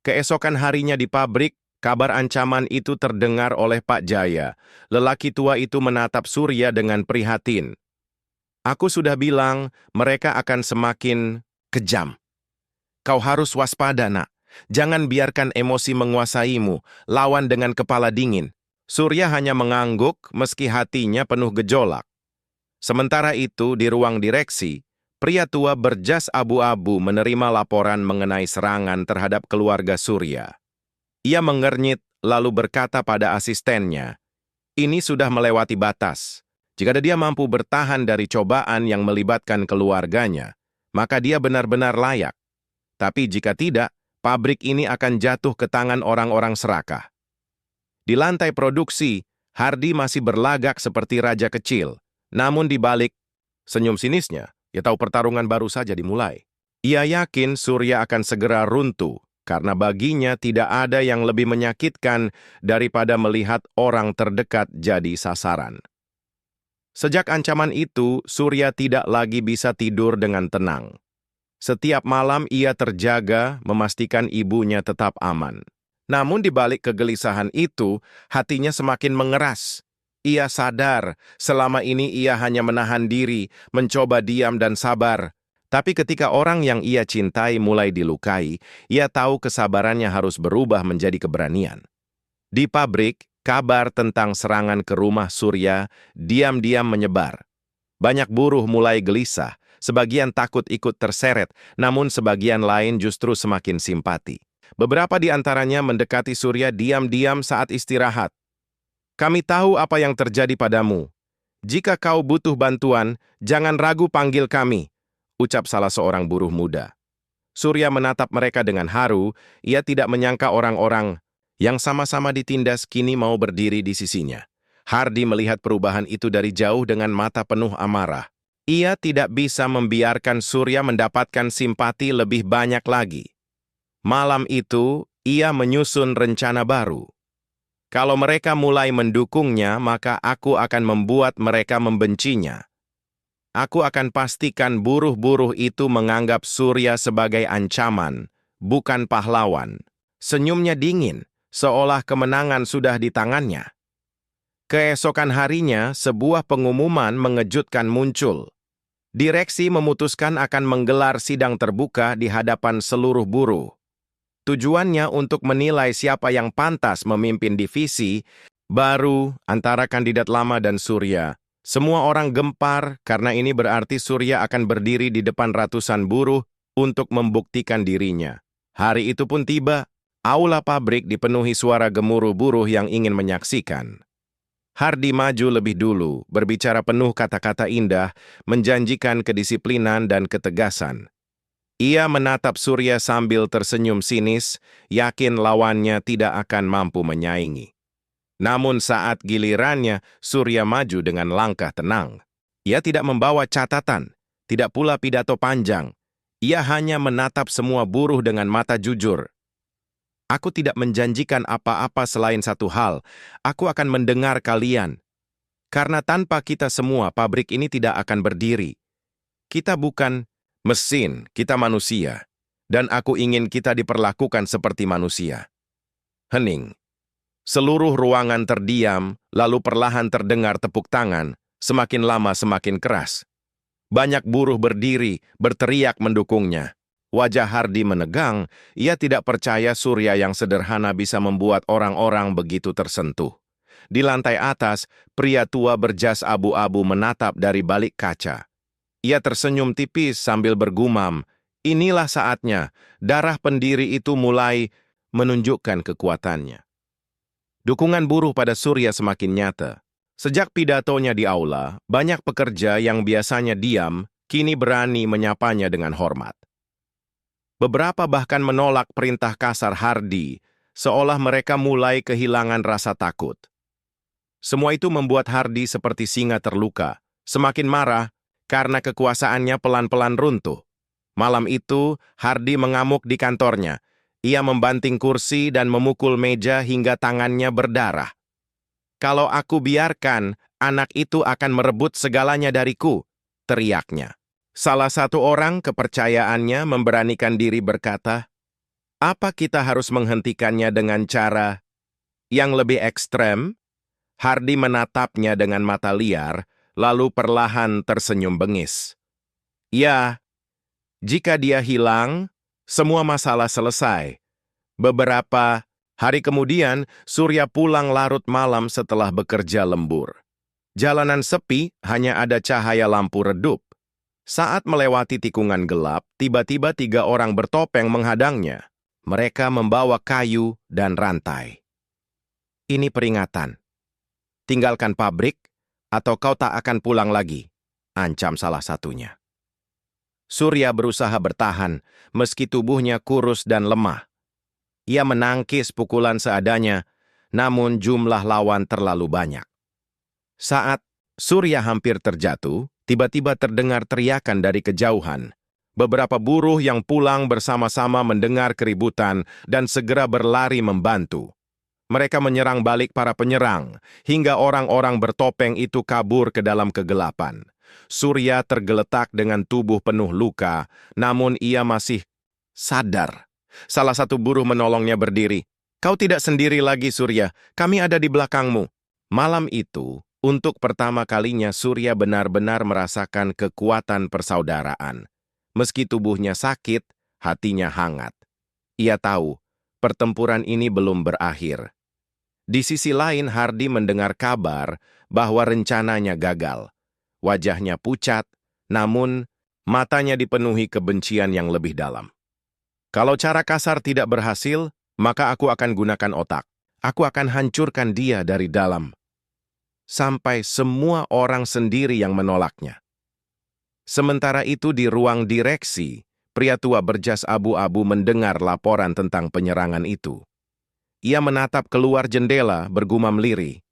Keesokan harinya di pabrik, kabar ancaman itu terdengar oleh Pak Jaya. Lelaki tua itu menatap Surya dengan prihatin. Aku sudah bilang, mereka akan semakin kejam. Kau harus waspada, nak. Jangan biarkan emosi menguasaimu, lawan dengan kepala dingin. Surya hanya mengangguk meski hatinya penuh gejolak. Sementara itu, di ruang direksi, pria tua berjas abu-abu menerima laporan mengenai serangan terhadap keluarga Surya. Ia mengernyit lalu berkata pada asistennya, ini sudah melewati batas. Jika dia mampu bertahan dari cobaan yang melibatkan keluarganya, maka dia benar-benar layak. Tapi jika tidak, pabrik ini akan jatuh ke tangan orang-orang serakah. Di lantai produksi, Hardy masih berlagak seperti raja kecil. Namun di balik senyum sinisnya, ia tahu pertarungan baru saja dimulai. Ia yakin Surya akan segera runtuh, karena baginya tidak ada yang lebih menyakitkan daripada melihat orang terdekat jadi sasaran. Sejak ancaman itu, Surya tidak lagi bisa tidur dengan tenang. Setiap malam ia terjaga memastikan ibunya tetap aman. Namun di balik kegelisahan itu, hatinya semakin mengeras. Ia sadar, selama ini ia hanya menahan diri, mencoba diam dan sabar. Tapi ketika orang yang ia cintai mulai dilukai, ia tahu kesabarannya harus berubah menjadi keberanian. Di pabrik, kabar tentang serangan ke rumah Surya diam-diam menyebar. Banyak buruh mulai gelisah, sebagian takut ikut terseret, namun sebagian lain justru semakin simpati. Beberapa di antaranya mendekati Surya diam-diam saat istirahat. Kami tahu apa yang terjadi padamu. Jika kau butuh bantuan, jangan ragu panggil kami, ucap salah seorang buruh muda. Surya menatap mereka dengan haru, ia tidak menyangka orang-orang yang sama-sama ditindas kini mau berdiri di sisinya. Hardy melihat perubahan itu dari jauh dengan mata penuh amarah. Ia tidak bisa membiarkan Surya mendapatkan simpati lebih banyak lagi. Malam itu, ia menyusun rencana baru. Kalau mereka mulai mendukungnya, maka aku akan membuat mereka membencinya. Aku akan pastikan buruh-buruh itu menganggap Surya sebagai ancaman, bukan pahlawan. Senyumnya dingin, seolah kemenangan sudah di tangannya. Keesokan harinya, sebuah pengumuman mengejutkan muncul. Direksi memutuskan akan menggelar sidang terbuka di hadapan seluruh buruh. Tujuannya untuk menilai siapa yang pantas memimpin divisi baru antara kandidat lama dan Surya. Semua orang gempar karena ini berarti Surya akan berdiri di depan ratusan buruh untuk membuktikan dirinya. Hari itu pun tiba, aula pabrik dipenuhi suara gemuruh buruh yang ingin menyaksikan. Hardy maju lebih dulu, berbicara penuh kata-kata indah, menjanjikan kedisiplinan dan ketegasan. Ia menatap Surya sambil tersenyum sinis, yakin lawannya tidak akan mampu menyaingi. Namun saat gilirannya, Surya maju dengan langkah tenang. Ia tidak membawa catatan, tidak pula pidato panjang. Ia hanya menatap semua buruh dengan mata jujur. Aku tidak menjanjikan apa-apa selain satu hal, aku akan mendengar kalian. Karena tanpa kita semua, pabrik ini tidak akan berdiri. Kita bukan mesin, kita manusia, dan aku ingin kita diperlakukan seperti manusia. Hening. Seluruh ruangan terdiam, lalu perlahan terdengar tepuk tangan, semakin lama semakin keras. Banyak buruh berdiri, berteriak mendukungnya. Wajah Hardy menegang, ia tidak percaya Surya yang sederhana bisa membuat orang-orang begitu tersentuh. Di lantai atas, pria tua berjas abu-abu menatap dari balik kaca. Ia tersenyum tipis sambil bergumam, inilah saatnya, darah pendiri itu mulai menunjukkan kekuatannya. Dukungan buruh pada Surya semakin nyata. Sejak pidatonya di aula, banyak pekerja yang biasanya diam, kini berani menyapanya dengan hormat. Beberapa bahkan menolak perintah kasar Hardy, seolah mereka mulai kehilangan rasa takut. Semua itu membuat Hardy seperti singa terluka, semakin marah, karena kekuasaannya pelan-pelan runtuh. Malam itu, Hardy mengamuk di kantornya. Ia membanting kursi dan memukul meja hingga tangannya berdarah. Kalau aku biarkan, anak itu akan merebut segalanya dariku, teriaknya. Salah satu orang kepercayaannya memberanikan diri berkata, "Apa kita harus menghentikannya dengan cara yang lebih ekstrem?" Hardy menatapnya dengan mata liar, lalu perlahan tersenyum bengis. "Ya, jika dia hilang, semua masalah selesai." Beberapa hari kemudian, Surya pulang larut malam setelah bekerja lembur. Jalanan sepi, hanya ada cahaya lampu redup. Saat melewati tikungan gelap, tiba-tiba 3 orang bertopeng menghadangnya. Mereka membawa kayu dan rantai. "Ini peringatan. Tinggalkan pabrik, atau kau tak akan pulang lagi," ancam salah satunya. Surya berusaha bertahan, meski tubuhnya kurus dan lemah. Ia menangkis pukulan seadanya, namun jumlah lawan terlalu banyak. Saat Surya hampir terjatuh, tiba-tiba terdengar teriakan dari kejauhan. Beberapa buruh yang pulang bersama-sama mendengar keributan dan segera berlari membantu. Mereka menyerang balik para penyerang, hingga orang-orang bertopeng itu kabur ke dalam kegelapan. Surya tergeletak dengan tubuh penuh luka, namun ia masih sadar. Salah satu buruh menolongnya berdiri. "Kau tidak sendiri lagi, Surya. Kami ada di belakangmu." Malam itu, untuk pertama kalinya Surya benar-benar merasakan kekuatan persaudaraan. Meski tubuhnya sakit, hatinya hangat. Ia tahu, pertempuran ini belum berakhir. Di sisi lain, Hardy mendengar kabar bahwa rencananya gagal. Wajahnya pucat, namun matanya dipenuhi kebencian yang lebih dalam. "Kalau cara kasar tidak berhasil, maka aku akan gunakan otak. Aku akan hancurkan dia dari dalam." Sampai semua orang sendiri yang menolaknya. Sementara itu di ruang direksi, pria tua berjas abu-abu mendengar laporan tentang penyerangan itu. Ia menatap keluar jendela bergumam lirih.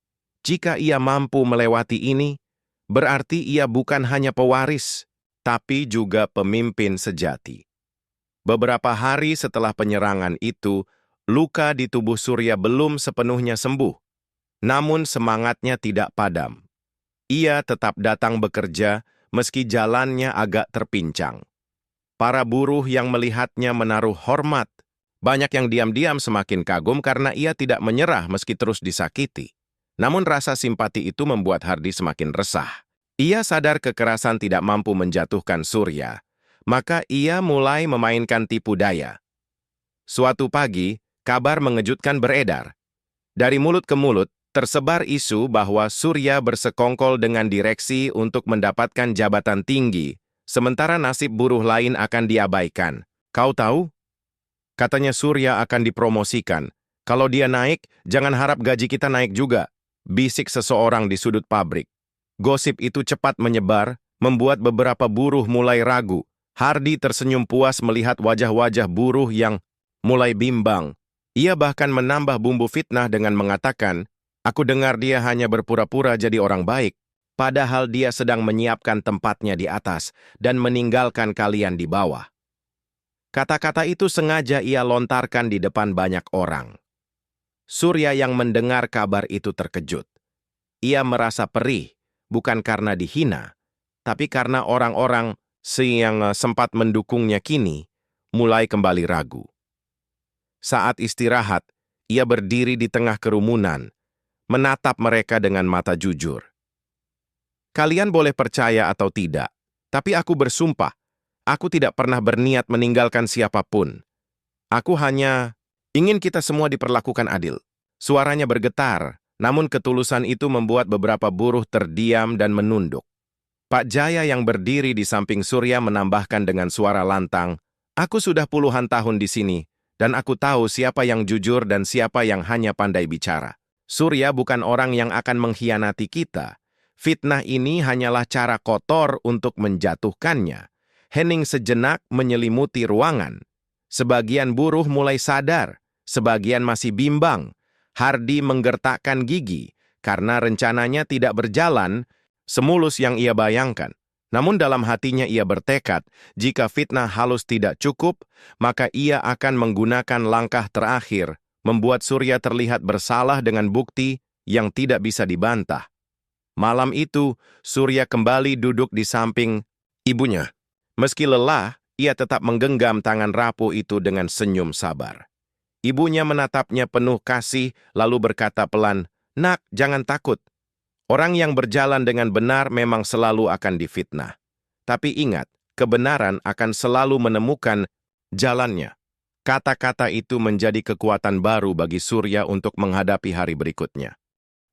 Jika ia mampu melewati ini, berarti ia bukan hanya pewaris, tapi juga pemimpin sejati. Beberapa hari setelah penyerangan itu, luka di tubuh Surya belum sepenuhnya sembuh. Namun semangatnya tidak padam. Ia tetap datang bekerja meski jalannya agak terpincang. Para buruh yang melihatnya menaruh hormat. Banyak yang diam-diam semakin kagum karena ia tidak menyerah meski terus disakiti. Namun rasa simpati itu membuat Hardy semakin resah. Ia sadar kekerasan tidak mampu menjatuhkan Surya. Maka ia mulai memainkan tipu daya. Suatu pagi, kabar mengejutkan beredar. Dari mulut ke mulut, tersebar isu bahwa Surya bersekongkol dengan direksi untuk mendapatkan jabatan tinggi, sementara nasib buruh lain akan diabaikan. "Kau tahu?" Katanya Surya akan dipromosikan. "Kalau dia naik, jangan harap gaji kita naik juga," bisik seseorang di sudut pabrik. Gosip itu cepat menyebar, membuat beberapa buruh mulai ragu. Hardy tersenyum puas melihat wajah-wajah buruh yang mulai bimbang. Ia bahkan menambah bumbu fitnah dengan mengatakan, "Aku dengar dia hanya berpura-pura jadi orang baik, padahal dia sedang menyiapkan tempatnya di atas dan meninggalkan kalian di bawah." Kata-kata itu sengaja ia lontarkan di depan banyak orang. Surya yang mendengar kabar itu terkejut. Ia merasa perih, bukan karena dihina, tapi karena orang-orang yang sempat mendukungnya kini mulai kembali ragu. Saat istirahat, ia berdiri di tengah kerumunan, menatap mereka dengan mata jujur. "Kalian boleh percaya atau tidak, tapi aku bersumpah, aku tidak pernah berniat meninggalkan siapapun. Aku hanya ingin kita semua diperlakukan adil." Suaranya bergetar, namun ketulusan itu membuat beberapa buruh terdiam dan menunduk. Pak Jaya yang berdiri di samping Surya menambahkan dengan suara lantang, "Aku sudah puluhan tahun di sini, dan aku tahu siapa yang jujur dan siapa yang hanya pandai bicara. Surya bukan orang yang akan mengkhianati kita. Fitnah ini hanyalah cara kotor untuk menjatuhkannya." Hening sejenak menyelimuti ruangan. Sebagian buruh mulai sadar, sebagian masih bimbang. Hardy menggertakkan gigi, karena rencananya tidak berjalan semulus yang ia bayangkan. Namun dalam hatinya ia bertekad, jika fitnah halus tidak cukup, maka ia akan menggunakan langkah terakhir, membuat Surya terlihat bersalah dengan bukti yang tidak bisa dibantah. Malam itu, Surya kembali duduk di samping ibunya. Meski lelah, ia tetap menggenggam tangan rapuh itu dengan senyum sabar. Ibunya menatapnya penuh kasih, lalu berkata pelan, "Nak, jangan takut. Orang yang berjalan dengan benar memang selalu akan difitnah. Tapi ingat, kebenaran akan selalu menemukan jalannya." Kata-kata itu menjadi kekuatan baru bagi Surya untuk menghadapi hari berikutnya.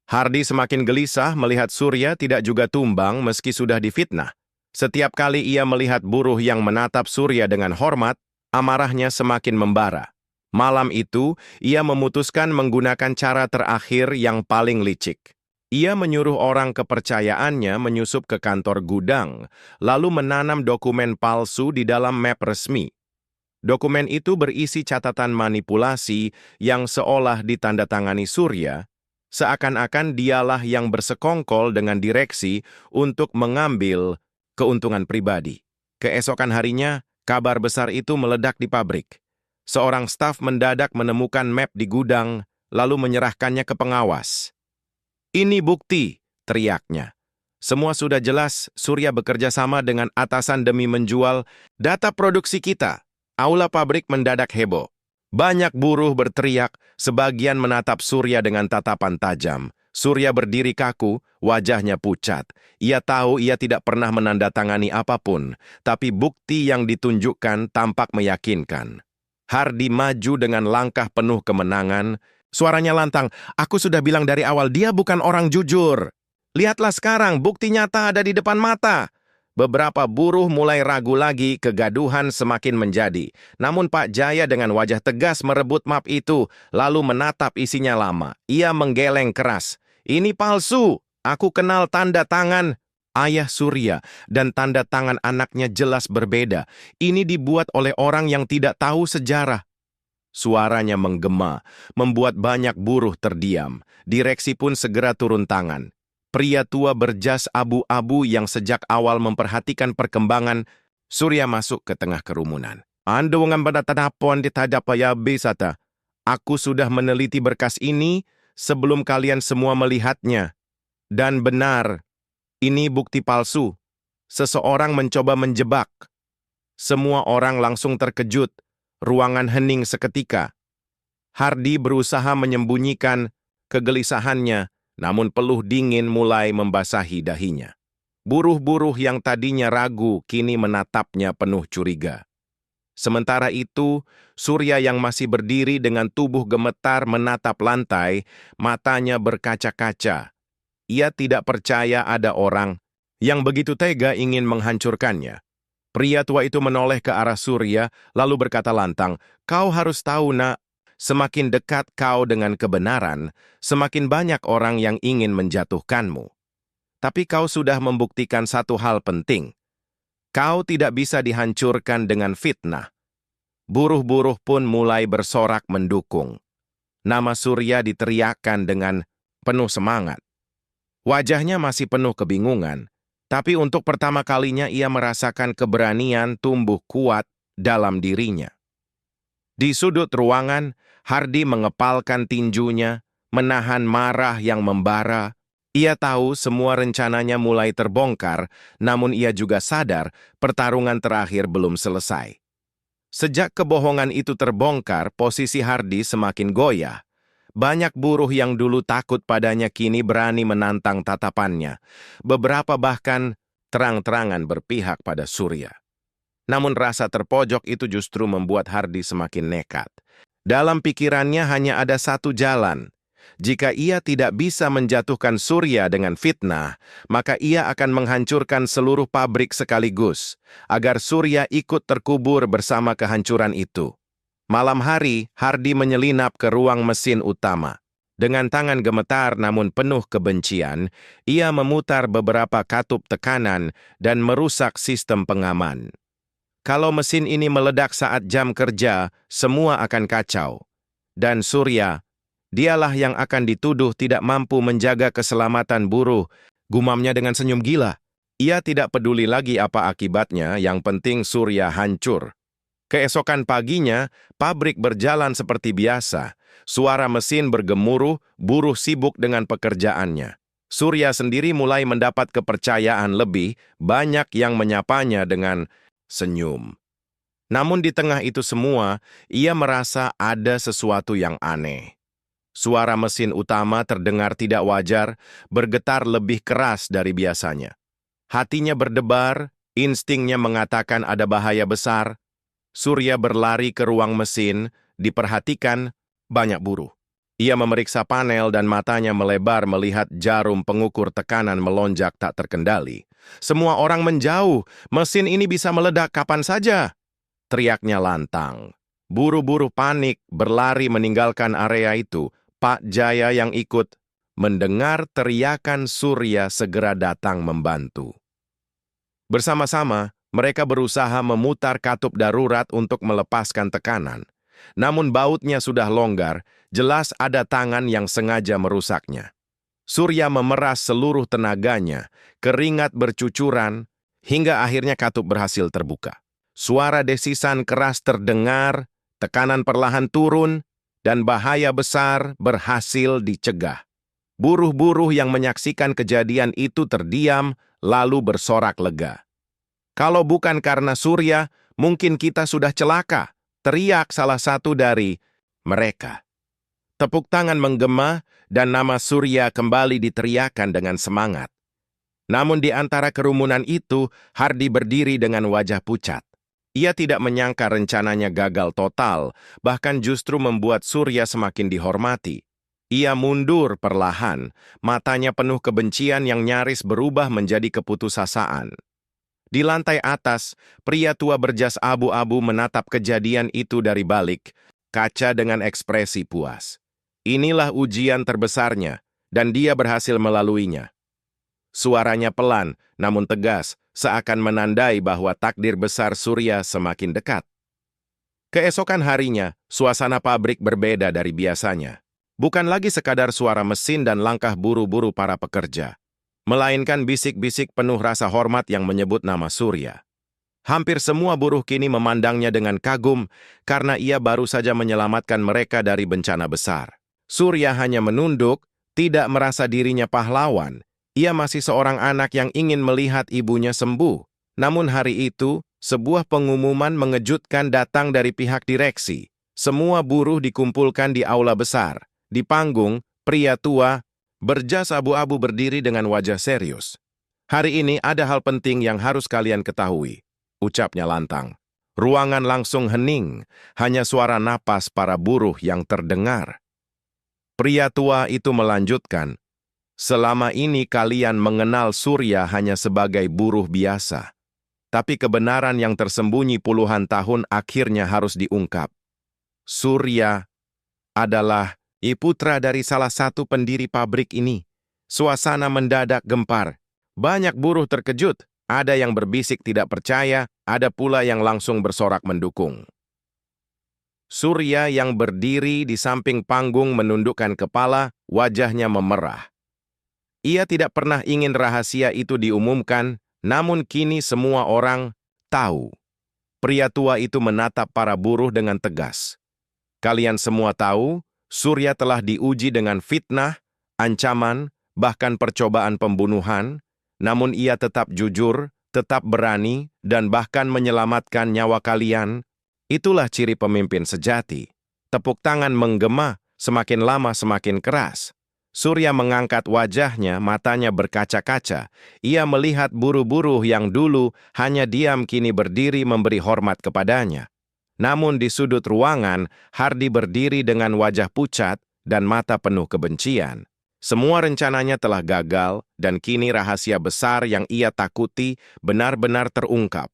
Hardi semakin gelisah melihat Surya tidak juga tumbang meski sudah difitnah. Setiap kali ia melihat buruh yang menatap Surya dengan hormat, amarahnya semakin membara. Malam itu, ia memutuskan menggunakan cara terakhir yang paling licik. Ia menyuruh orang kepercayaannya menyusup ke kantor gudang, lalu menanam dokumen palsu di dalam map resmi. Dokumen itu berisi catatan manipulasi yang seolah ditandatangani Surya, seakan-akan dialah yang bersekongkol dengan direksi untuk mengambil keuntungan pribadi. Keesokan harinya, kabar besar itu meledak di pabrik. Seorang staf mendadak menemukan map di gudang, lalu menyerahkannya ke pengawas. "Ini bukti," teriaknya. "Semua sudah jelas, Surya bekerja sama dengan atasan demi menjual data produksi kita." Aula pabrik mendadak heboh. Banyak buruh berteriak, sebagian menatap Surya dengan tatapan tajam. Surya berdiri kaku, wajahnya pucat. Ia tahu ia tidak pernah menandatangani apapun, tapi bukti yang ditunjukkan tampak meyakinkan. Hardi maju dengan langkah penuh kemenangan. Suaranya lantang, "Aku sudah bilang dari awal dia bukan orang jujur. Lihatlah sekarang, bukti nyata ada di depan mata." Beberapa buruh mulai ragu lagi, kegaduhan semakin menjadi. Namun Pak Jaya dengan wajah tegas merebut map itu, lalu menatap isinya lama. Ia menggeleng keras. "Ini palsu. Aku kenal tanda tangan ayah Surya, dan tanda tangan anaknya jelas berbeda. Ini dibuat oleh orang yang tidak tahu sejarah." Suaranya menggema, membuat banyak buruh terdiam. Direksi pun segera turun tangan. Pria tua berjas abu-abu yang sejak awal memperhatikan perkembangan Surya masuk ke tengah kerumunan. "Anda dengan pendatanapon ditadap ya bisata. Aku sudah meneliti berkas ini sebelum kalian semua melihatnya. Dan benar, ini bukti palsu. Seseorang mencoba menjebak." Semua orang langsung terkejut. Ruangan hening seketika. Hardi berusaha menyembunyikan kegelisahannya, namun peluh dingin mulai membasahi dahinya. Buruh-buruh yang tadinya ragu kini menatapnya penuh curiga. Sementara itu, Surya yang masih berdiri dengan tubuh gemetar menatap lantai, matanya berkaca-kaca. Ia tidak percaya ada orang yang begitu tega ingin menghancurkannya. Pria tua itu menoleh ke arah Surya, lalu berkata lantang, "Kau harus tahu, Nak. Semakin dekat kau dengan kebenaran, semakin banyak orang yang ingin menjatuhkanmu. Tapi kau sudah membuktikan satu hal penting. Kau tidak bisa dihancurkan dengan fitnah." Buruh-buruh pun mulai bersorak mendukung. Nama Surya diteriakkan dengan penuh semangat. Wajahnya masih penuh kebingungan, tapi untuk pertama kalinya ia merasakan keberanian tumbuh kuat dalam dirinya. Di sudut ruangan, Hardi mengepalkan tinjunya, menahan marah yang membara. Ia tahu semua rencananya mulai terbongkar, namun ia juga sadar pertarungan terakhir belum selesai. Sejak kebohongan itu terbongkar, posisi Hardi semakin goyah. Banyak buruh yang dulu takut padanya kini berani menantang tatapannya. Beberapa bahkan terang-terangan berpihak pada Surya. Namun rasa terpojok itu justru membuat Hardi semakin nekat. Dalam pikirannya hanya ada satu jalan. Jika ia tidak bisa menjatuhkan Surya dengan fitnah, maka ia akan menghancurkan seluruh pabrik sekaligus, agar Surya ikut terkubur bersama kehancuran itu. Malam hari, Hardi menyelinap ke ruang mesin utama. Dengan tangan gemetar namun penuh kebencian, ia memutar beberapa katup tekanan dan merusak sistem pengaman. Kalau mesin ini meledak saat jam kerja, semua akan kacau. Dan Surya, dialah yang akan dituduh tidak mampu menjaga keselamatan buruh, gumamnya dengan senyum gila. Ia tidak peduli lagi apa akibatnya, yang penting Surya hancur. Keesokan paginya, pabrik berjalan seperti biasa. Suara mesin bergemuruh, buruh sibuk dengan pekerjaannya. Surya sendiri mulai mendapat kepercayaan lebih, banyak yang menyapanya dengan senyum. Namun di tengah itu semua, ia merasa ada sesuatu yang aneh. Suara mesin utama terdengar tidak wajar, bergetar lebih keras dari biasanya. Hatinya berdebar, instingnya mengatakan ada bahaya besar. Surya berlari ke ruang mesin, diperhatikan banyak buruh. Ia memeriksa panel dan matanya melebar melihat jarum pengukur tekanan melonjak tak terkendali. Semua orang menjauh, mesin ini bisa meledak kapan saja. Teriaknya lantang. Buruh-buruh panik berlari meninggalkan area itu. Pak Jaya yang ikut mendengar teriakan Surya segera datang membantu. Bersama-sama, mereka berusaha memutar katup darurat untuk melepaskan tekanan. Namun bautnya sudah longgar, jelas ada tangan yang sengaja merusaknya. Surya memeras seluruh tenaganya, keringat bercucuran, hingga akhirnya katup berhasil terbuka. Suara desisan keras terdengar, tekanan perlahan turun, dan bahaya besar berhasil dicegah. Buruh-buruh yang menyaksikan kejadian itu terdiam, lalu bersorak lega. "Kalau bukan karena Surya, mungkin kita sudah celaka," teriak salah satu dari mereka. Tepuk tangan menggema dan nama Surya kembali diteriakkan dengan semangat. Namun di antara kerumunan itu, Hardi berdiri dengan wajah pucat. Ia tidak menyangka rencananya gagal total, bahkan justru membuat Surya semakin dihormati. Ia mundur perlahan, matanya penuh kebencian yang nyaris berubah menjadi keputusasaan. Di lantai atas, pria tua berjas abu-abu menatap kejadian itu dari balik kaca dengan ekspresi puas. Inilah ujian terbesarnya, dan dia berhasil melaluinya. Suaranya pelan, namun tegas, seakan menandai bahwa takdir besar Surya semakin dekat. Keesokan harinya, suasana pabrik berbeda dari biasanya. Bukan lagi sekadar suara mesin dan langkah buru-buru para pekerja, melainkan bisik-bisik penuh rasa hormat yang menyebut nama Surya. Hampir semua buruh kini memandangnya dengan kagum karena ia baru saja menyelamatkan mereka dari bencana besar. Surya hanya menunduk, tidak merasa dirinya pahlawan. Ia masih seorang anak yang ingin melihat ibunya sembuh. Namun hari itu, sebuah pengumuman mengejutkan datang dari pihak direksi. Semua buruh dikumpulkan di aula besar. Di panggung, pria tua, berjas abu-abu berdiri dengan wajah serius. "Hari ini ada hal penting yang harus kalian ketahui," ucapnya lantang. Ruangan langsung hening, hanya suara napas para buruh yang terdengar. Pria tua itu melanjutkan, "Selama ini kalian mengenal Surya hanya sebagai buruh biasa. Tapi kebenaran yang tersembunyi puluhan tahun akhirnya harus diungkap. Surya adalah putra dari salah satu pendiri pabrik ini." Suasana mendadak gempar. Banyak buruh terkejut, ada yang berbisik tidak percaya, ada pula yang langsung bersorak mendukung. Surya yang berdiri di samping panggung menundukkan kepala, wajahnya memerah. Ia tidak pernah ingin rahasia itu diumumkan, namun kini semua orang tahu. Pria tua itu menatap para buruh dengan tegas. "Kalian semua tahu, Surya telah diuji dengan fitnah, ancaman, bahkan percobaan pembunuhan, namun ia tetap jujur, tetap berani, dan bahkan menyelamatkan nyawa kalian. Itulah ciri pemimpin sejati." Tepuk tangan menggema, semakin lama semakin keras. Surya mengangkat wajahnya, matanya berkaca-kaca. Ia melihat buruh-buruh yang dulu hanya diam kini berdiri memberi hormat kepadanya. Namun di sudut ruangan, Hardi berdiri dengan wajah pucat dan mata penuh kebencian. Semua rencananya telah gagal, dan kini rahasia besar yang ia takuti benar-benar terungkap.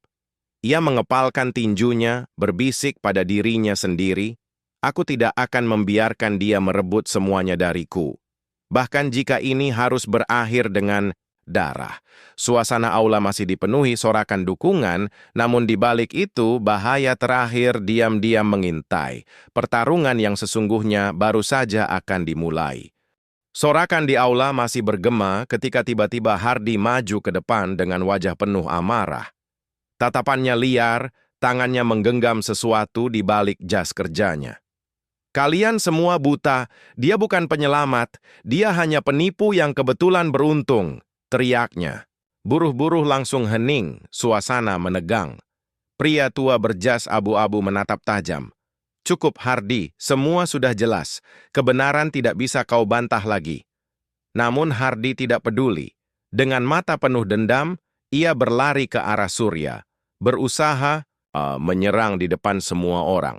Ia mengepalkan tinjunya, berbisik pada dirinya sendiri, "Aku tidak akan membiarkan dia merebut semuanya dariku. Bahkan jika ini harus berakhir dengan darah." Suasana aula masih dipenuhi sorakan dukungan, namun di balik itu bahaya terakhir diam-diam mengintai. Pertarungan yang sesungguhnya baru saja akan dimulai. Sorakan di aula masih bergema ketika tiba-tiba Hardi maju ke depan dengan wajah penuh amarah. Tatapannya liar, tangannya menggenggam sesuatu di balik jas kerjanya. Kalian semua buta, dia bukan penyelamat, dia hanya penipu yang kebetulan beruntung, teriaknya. Buruh-buruh langsung hening, suasana menegang. Pria tua berjas abu-abu menatap tajam. Cukup Hardy, semua sudah jelas, kebenaran tidak bisa kau bantah lagi. Namun Hardy tidak peduli. Dengan mata penuh dendam, ia berlari ke arah Surya, berusaha menyerang di depan semua orang.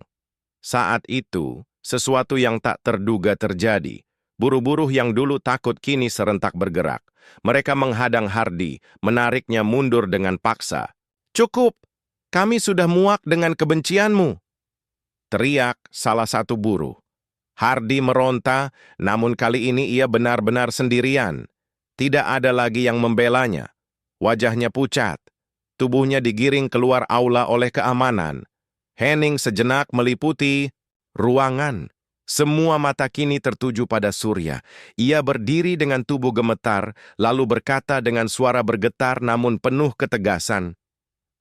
Saat itu, sesuatu yang tak terduga terjadi. Buruh-buruh yang dulu takut kini serentak bergerak. Mereka menghadang Hardy, menariknya mundur dengan paksa. "Cukup! Kami sudah muak dengan kebencianmu!" teriak salah satu buruh. Hardy meronta, namun kali ini ia benar-benar sendirian. Tidak ada lagi yang membelanya. Wajahnya pucat. Tubuhnya digiring keluar aula oleh keamanan. Hening sejenak meliputi ruangan. Semua mata kini tertuju pada Surya. Ia berdiri dengan tubuh gemetar, lalu berkata dengan suara bergetar namun penuh ketegasan,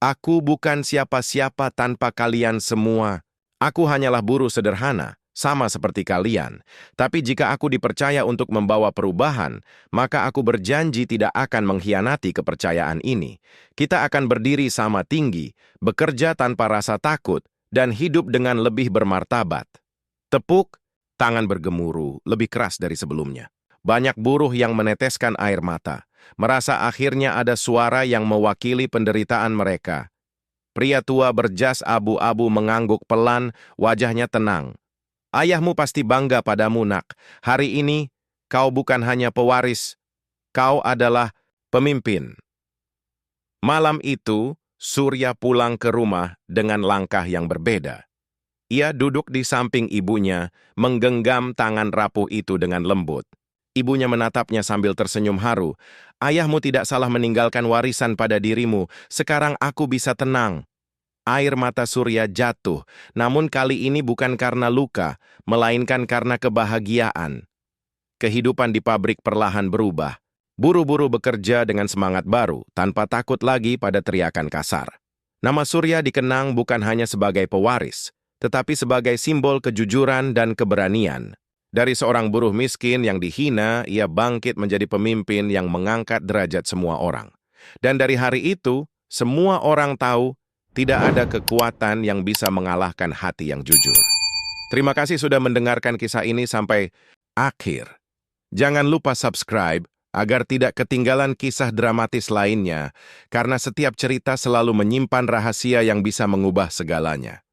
"Aku bukan siapa-siapa tanpa kalian semua. Aku hanyalah buruh sederhana, sama seperti kalian. Tapi jika aku dipercaya untuk membawa perubahan, maka aku berjanji tidak akan mengkhianati kepercayaan ini. Kita akan berdiri sama tinggi, bekerja tanpa rasa takut, dan hidup dengan lebih bermartabat." Tepuk, tangan bergemuruh, lebih keras dari sebelumnya. Banyak buruh yang meneteskan air mata, merasa akhirnya ada suara yang mewakili penderitaan mereka. Pria tua berjas abu-abu mengangguk pelan, wajahnya tenang. "Ayahmu pasti bangga padamu, nak. Hari ini, kau bukan hanya pewaris, kau adalah pemimpin." Malam itu, Surya pulang ke rumah dengan langkah yang berbeda. Ia duduk di samping ibunya, menggenggam tangan rapuh itu dengan lembut. Ibunya menatapnya sambil tersenyum haru. "Ayahmu tidak salah meninggalkan warisan pada dirimu. Sekarang aku bisa tenang." Air mata Surya jatuh, namun kali ini bukan karena luka, melainkan karena kebahagiaan. Kehidupan di pabrik perlahan berubah. Buru-buru bekerja dengan semangat baru, tanpa takut lagi pada teriakan kasar. Nama Surya dikenang bukan hanya sebagai pewaris, tetapi sebagai simbol kejujuran dan keberanian. Dari seorang buruh miskin yang dihina, ia bangkit menjadi pemimpin yang mengangkat derajat semua orang. Dan dari hari itu, semua orang tahu tidak ada kekuatan yang bisa mengalahkan hati yang jujur. Terima kasih sudah mendengarkan kisah ini sampai akhir. Jangan lupa subscribe agar tidak ketinggalan kisah dramatis lainnya, karena setiap cerita selalu menyimpan rahasia yang bisa mengubah segalanya.